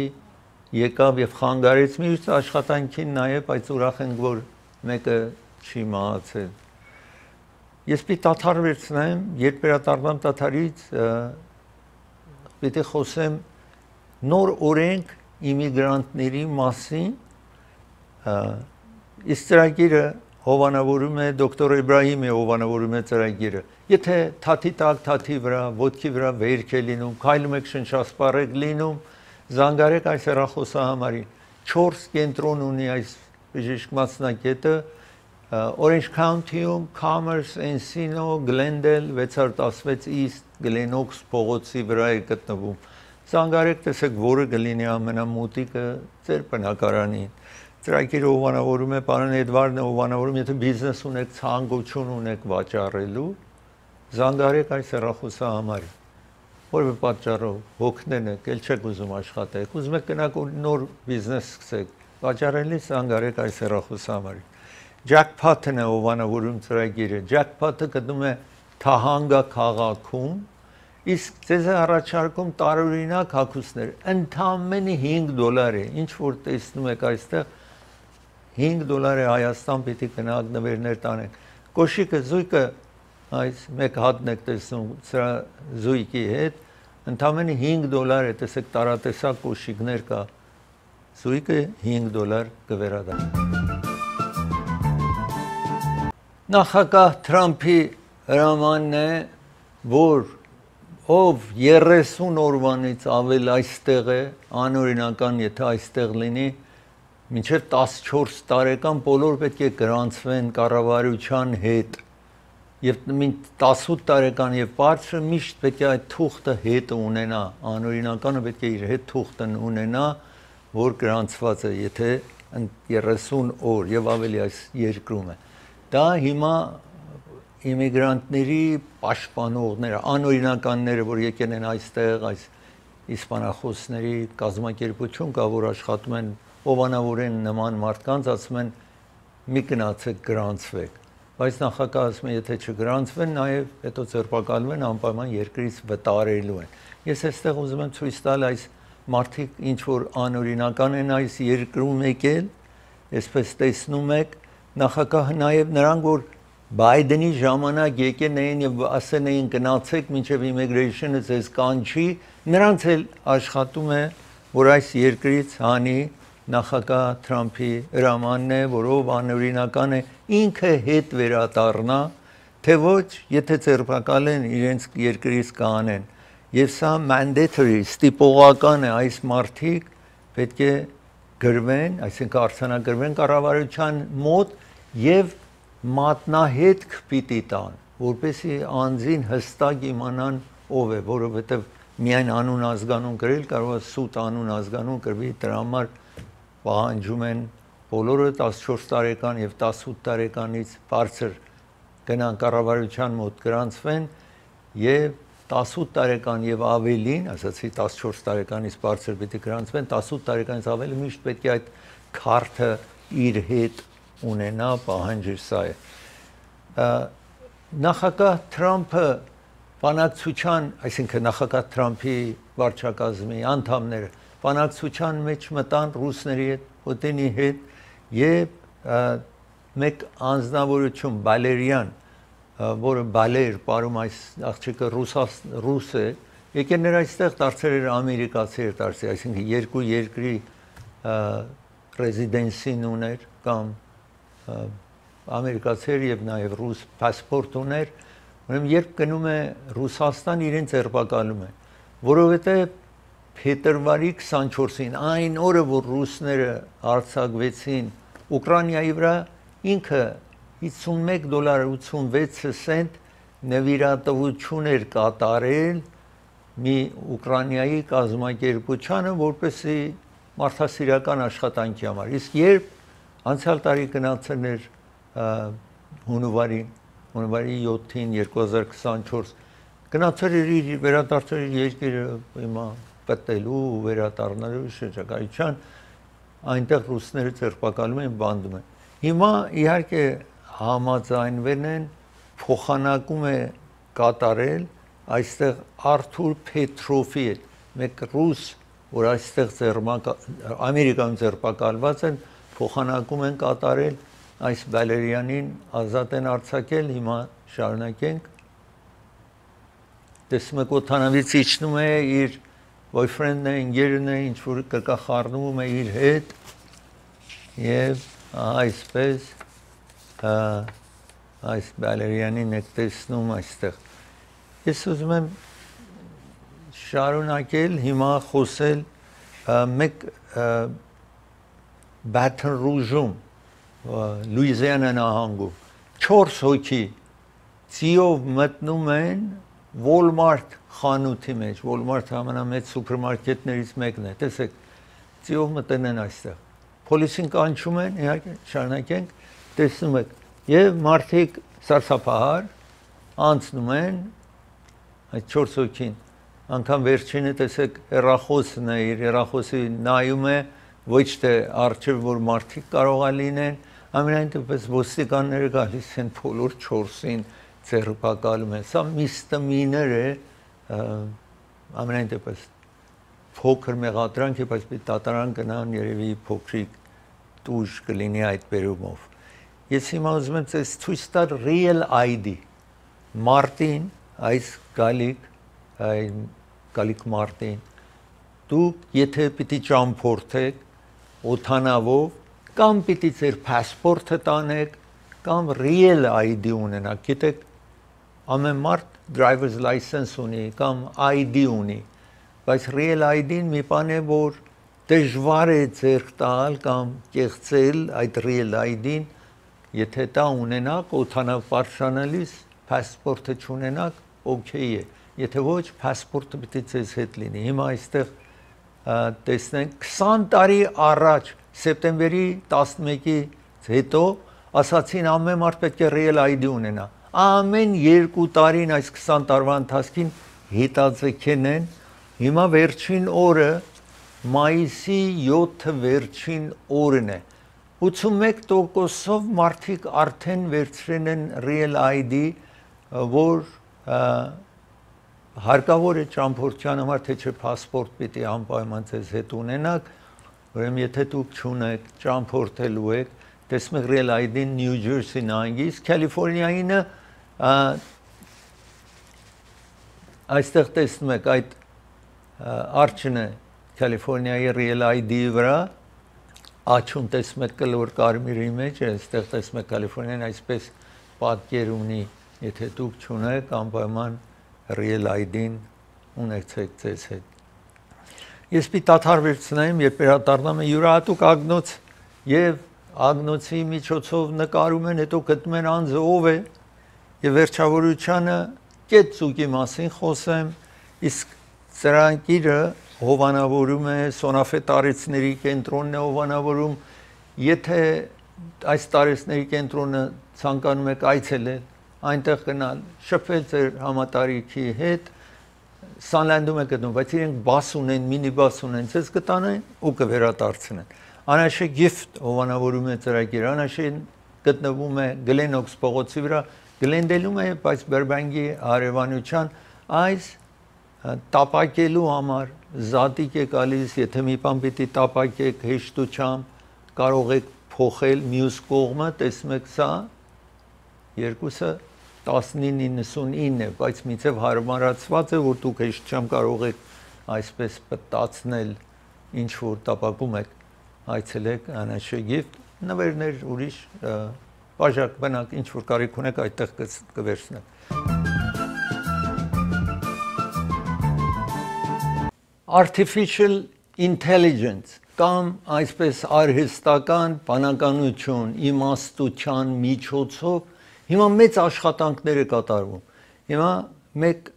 S1: եկավ եւ խանգարեց մյուս աշխատանքին նաեւ, բայց ուրախ ենք, որ մեկը չի մահացել։ Ես պիտի դադար վերցնեմ, երբ վերադառնամ դադարից, պիտի խոսեմ նոր օրենք իմիգրանտների մասին, իսկ ծրագիրը հովանավորում է դոկտոր Իբրահիմը հովանավորում է ծրագիրը։ Եթե թաթի տակ, թաթի վրա, ոտքի վրա վերք է լինում, քայլում եք շնչասպառ եք լինում, զանգարեք այս հեռախոսահամարին։ 4 կենտրոն ունի այս բժիշկ մասնագետը, Orange County-ում, Commerce, Encino, Glendale, 616 East, Glenox փողոցի վրա է գտնվում։ Զանգարեք, տեսեք, որը կլինի ամենամոտիկը ձեր բնակարանին։ Ծրագիրը հովանավորում է, պարոն Էդվարդն է հովանավորում, եթե բիզնես ունեք, ցանկություն ունեք վաճառելու, զանգարեք այս հեռախոսահամարին։ Որևէ պատճառով հոգնեն եք, ել չեք ուզում աշխատեք, ուզում եք գնաք նոր բիզնես սկսեք, վաճառելիս զանգարեք այս հեռախոսահամարին։ Jackpot-ն է հովանավորում ծրագիրը, Jackpot-ը գտնում է Թահանգա քաղաքում, իսկ ձեզ է առաջարկում տարօրինակ հագուստներ, ընդամենը $5 է, ինչ որ տեսնում եք այստեղ, $5 է Հայաստան պիտի գնաք նվերներ տանեք։ Կոշիկը, զույգը, այս մեկ հատն եք տեսնում սրա զույգի հետ, ընդամենը $5 է, տեսեք տարատեսակ կոշիկներ կա, զույգը $5 կվերադառնա։ Նախագահ Թրամփի հրամանն է, որ ով 30 օրվանից ավել այստեղ է, անօրինական եթե այստեղ լինի, մինչև 14 տարեկան բոլոր պետք է գրանցվեն կառավարության հետ եւ 18 տարեկան եւ բարձրը միշտ պետք է այդ թուղթը հետ ունենա, անօրինականը պետք է իր հետ թուղթն ունենա, որ գրանցված է, եթե 30 օր եւ ավելի այս երկրում է։ Դա հիմա իմիգրանտների պաշտպանողները, անօրինականները, որ եկել են այստեղ, այս իսպանախոսների կազմակերպություն կա, որ աշխատում են հովանավորեն նման մարդկանց, ասում են մի գնացեք գրանցվեք, բայց նախագահը ասում է եթե չգրանցվեն, նաև հետո ձերբակալվեն, անպայման երկրից վտարելու են։ Ես այստեղ ուզում եմ ցույց տալ այս մարդիկ ինչ որ անօրինական են այս երկրում եկել, այսպես տեսնում եք, նախագահը նաև նրանք որ Բայդենի ժամանակ եկեն էին եւ ասեն էին գնացեք մինչեւ immigration-ը ձեզ կանչի, նրանց էլ աշխատում է որ այս երկրից հանի նախագահ Թրամփի հրամանն է, որով անօրինական է ինքը հետ վերադառնա, թե ոչ, եթե ձերբակալեն իրենց երկրից կանեն։ Եվ սա mandatory, ստիպողական է, այս մարդիկ պետք է գրվեն, այսինքն արձանագրվեն կառավարության մոտ եւ մատնահետք պիտի տան, որպեսզի անձին հստակ իմանան ով է, որովհետեւ միայն անուն ազգանուն գրել կարող է սուտ անուն ազգանուն գրվի, դրա համար պահանջում են բոլորը 14 տարեկան եւ 18 տարեկանից բարձր գնան կառավարության մոտ գրանցվեն եւ 18 տարեկան եւ ավելին, ասացի 14 տարեկանից բարձր պիտի գրանցվեն, 18 տարեկանից ավելի միշտ պետք է այդ քարտը իր հետ ունենա, պահանջը սա է։ Նախագահ Թրամփը բանակցության, այսինքն նախագահ Թրամփի վարչակազմի անդամները բանակցության մեջ մտան ռուսների հետ, Պուտինի հետ եւ մեկ անձնավորություն Բալերյան, որը բալեր պարում այս աղջիկը ռուս է, եկել նրա այստեղ դարձել էր ամերիկացի էր դարձել, այսինքն երկու երկրի ռեզիդենսին ուներ կամ ամերիկացի էր եւ նաեւ ռուս պասպորտ ուներ, ուրեմն երբ գնում է Ռուսաստան իրեն ձերբակալում է, որովհետեւ փետրվարի 24-ին այն օրը որ ռուսները արձակվեցին Ուկրաինայի վրա ինքը $51.86 նվիրատվություն էր կատարել մի Ուկրաինայի կազմակերպությանը, որպեսզի մարդասիրական աշխատանքի համար։ Իսկ երբ անցյալ տարի գնացել էր հունվարի 7-ին 2024 գնացել էր իր վերադարձել իր երկիրը հիմա պատելու ու վերադառնալու շրջագայության այնտեղ ռուսները ձերբակալում են, բանդում են։ Հիմա իհարկե համաձայնվել են փոխանակում է կատարել այստեղ Արթուր Պետրովի հետ մեկ ռուս որ այստեղ Ամերիկայում ձերբակալված են փոխանակում են կատարել այս Բալերյանին ազատ են արձակել հիմա շարունակենք տեսնում եք օթանավից իջնում է իր boyfriend-ն է ընկերն է ինչ որ կկախառնում է իր հետ եւ այսպես այս Բալերյանին եք տեսնում այստեղ ես ուզում եմ շարունակել հիմա խոսել մեկ Baton Rouge-ում Լուիզիանա նահանգում 4 հոգի ծիով մտնում են Walmart խանութի մեջ Walmart ամենամեծ սուպերմարկետներից մեկն է տեսեք ծիով մտնում են այստեղ Պոլիսին կանչում են իհարկե շարունակենք տեսնում եք եւ մարդիկ սարսափահար անցնում են այդ 4 հոգին անգամ վերջինը տեսեք հեռախոսն է իր հեռախոսի նայում է ոչ թե արժեվ որ մարդիկ կարող է լինեն ամենայն դեպս ոստիկանները գալիս են բոլոր 4-ին ձերբակալում են սա միսդեմիներ է ամենայն դեպս փոքր մեղադրանք է բայց դատարան գնան երևի փոքրիկ տուժ կլինի այդ բերումով ես հիմա ուզում եմ ցույց տալ real ID Մարտին այս գալիք Մարտին դուք եթե պիտի ճամփորդեք օթանավով կամ պիտի ձեր паспорտը տանեք կամ real ID ունենաք գիտեք ամեն մարդ driver's license ունի կամ ID ունի բայց real ID-ն մի բան է որ դժվար է ձեռք տալ կամ կեղծել այդ real ID-ն եթե դա ունենաք օթանավ բարձրանալիս паспорտը չունենաք օքեյ է եթե ոչ паспорտը պիտի ձեզ հետ լինի հիմա այստեղ տեսնենք 20 տարի առաջ սեպտեմբերի 11-ից հետո ասացին ամեն մարդ պետք է real ID ունենա ամեն 2 տարին այս 20 տարվա ընթացքին հետաձգեն են հիմա վերջին օրը մայիսի 7-ը վերջին օրն է 81%-ով մարդիկ արդեն վերցրել են real ID որ հարկավոր է ճամփորդության համար թե չէ паспорт պիտի անպայման ձեզ հետ ունենաք ուրեմն եթե դուք չունեք ճամփորդելու եք տեսնում եք real ID-ն Նյու Ջերսի նահանգից Կալիֆոռնիայինը այստեղ տեսնում եք այդ արջն է Կալիֆոռնիայի real ID-ի վրա աչուն տեսնում եք կլոր կարմիրի մեջ, այստեղ տեսնում եք Կալիֆոռնիան այսպես պատկեր ունի, եթե դուք չունեք, անպայման Real ID-ն ունեցեք ձեզ հետ։ Ես պիտի դադարեցնեմ, երբ վերադառնամ եմ յուրահատուկ ագնոց եւ ագնոցի միջոցով նկարում են, հետո գտնում են անձը ով է եւ վերջավորությանը կետ ծուկի մասին խոսեմ, իսկ ծրագիրը հովանավորում է Սոնաֆե տարեցների կենտրոնն է հովանավորում, եթե այս տարեցների կենտրոնը ցանկանում եք այցելել, այնտեղ գնալ, շփվել ձեր համատարիքի հետ, Սանլանդում եք գտնում, բայց իրենք բաս ունեն, մինի բաս ունեն, ցես կտանեն ու կվերադարձնեն։ Անաշե գիֆտ հովանավորում է ծրագիր, Անաշեն գտնվում է Գլենոքս փողոցի վրա, Գլենդելում է, բայց Բերբանկի հարևանության այս տապակելու համար զատիկ է գալիս, եթե մի բան պիտի տապակեք հեշտությամբ, կարող եք փոխել մյուս կողմը, տեսնում եք սա, երկուսը 1999 է, բայց միցև հարմարացված է, որ դուք հեշտությամբ կարող եք այսպես պտտացնել ինչ որ տապակում եք, այցելեք Անաշե գիֆտ, նվերներ ուրիշ բաժակ բնակ ինչ որ կարիք ունեք այդտեղ կվերցնեք։ Artificial intelligence կամ այսպես արհեստական բանականություն, իմաստության միջոցով հիմա մեծ աշխատանքներ է կատարվում։ Հիմա մեկ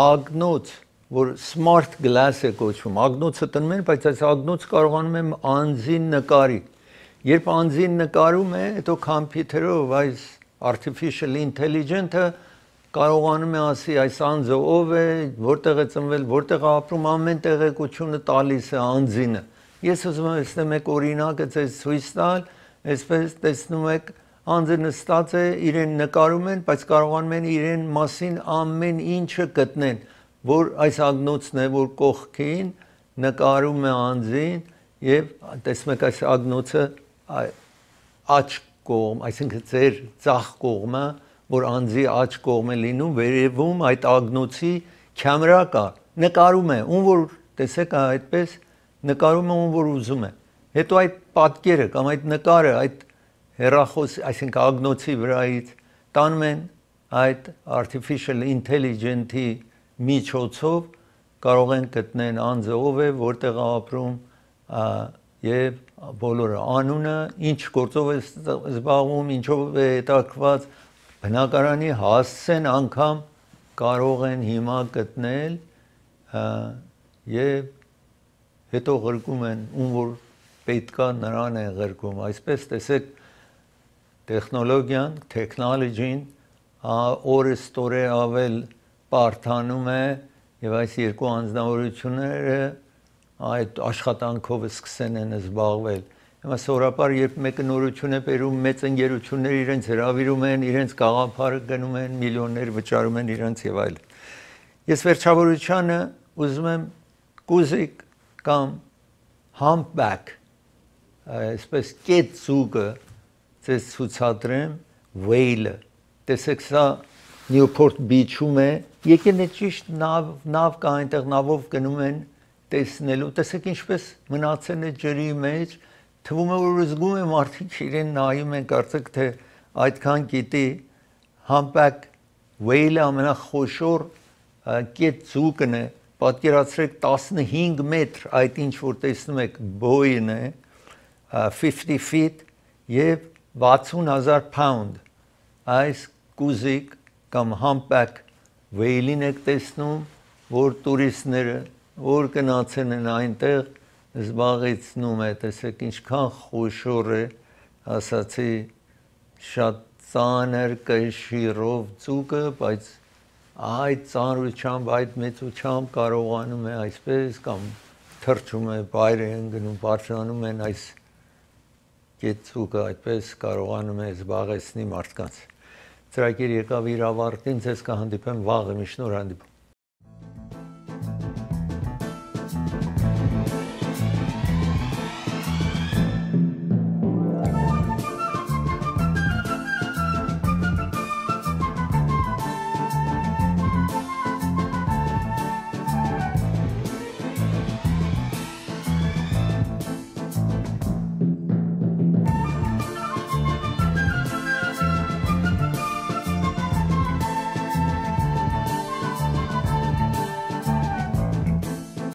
S1: ագնոց, որ smart glass է կոչվում, ագնոցը տնում են, բայց այս ագնոցը կարողանում եմ անձին նկարի։ Երբ անձին նկարում է, հետո կոմպյուտերով այս artificial intelligence-ը կարողանում է ասի այս անձը ով է, որտեղ է ծնվել, որտեղ է ապրում, ամեն տեղեկությունը տալիս է անձինը։ Ես ուզում եմ այստեղ մեկ օրինակը ձեզ ցույց տալ, այսպես տեսնում եք անձը նստած է, իրեն նկարում են, բայց կարողանում են իրեն մասին ամեն ինչը գտնեն, որ այս ագնոցն է, որ կողքին նկարում է անձին եւ տեսնում եք այս ագնոցը աջ կողմ, այսինքն ձեր ցախ կողմը, որ անձի աջ կողմ է լինում, վերևում այդ ագնոցի կամերա կա, նկարում է, ում որ տեսեք այդպես նկարում է ում որ ուզում է։ Հետո այդ պատկերը կամ այդ նկարը, այդ հեռախոս, այսինքն ագնոցի վրայից տանում են այդ artificial intelligence-ի միջոցով կարող են գտնել անձը ով է, որտեղ է ապրում եւ բոլորը անունը, ինչ գործով է զբաղվում, ինչով է հետաքրքրված, բնակարանի հասցեն անգամ կարող են հիմա գտնել եւ հետո ղրկում են ում որ պետքա նրան է ղրկում, այսպես տեսեք տեխնոլոգիան, technology-ն օրստորե ավել բարթանում է եւ այս երկու անձնավորությունները այդ աշխատանքով սկսեն են զբաղվել։ Հիմա սովորաբար երբ մեկը նորություն է բերում, մեծ ընկերություններ իրենց հրավիրում են, իրենց գաղափարը գնում են, միլիոններ վճարում են իրենց եւ այլն։ Ես վերջավորությանը ուզում եմ կուզիկ կամ humpback, այսպես կետ ծուկը ձեզ ցուցադրեմ, whale-ը։ Տեսեք սա Newport Beach-ում է, եկել է ճիշտ նավ կա այնտեղ նավով գնում են տեսնելու, տեսեք ինչպես մնացել է ջրի մեջ, թվում է որ զգում է մարդիկ իրեն նայում են, կարծեք թե այդքան գիտի humpback whale-ը ամենախոշոր կետ ծուկն է, պատկերացրեք 15 մետր այդ ինչ որ տեսնում եք բոյն է, 50 feet եւ 60,000 pound այս կուզիկ կամ humpback whale-ին եք տեսնում, որ տուրիստները որ գնացել են այնտեղ զբաղեցնում է, տեսեք ինչքան խոշոր է, ասացի շատ ծանր կշիռով ծուկը, բայց այդ ծանրությամբ, այդ մեծությամբ կարողանում է այսպես կամ թրջում է, բայր է ընկնում, բարձրանում են այս կեցուկը այդպես կարողանում է զբաղեցնի մարդկանց։ Ծրագիր եկավ իր ավարտին, ձեզ կհանդիպեմ վաղը, մի շնորհանդիպում։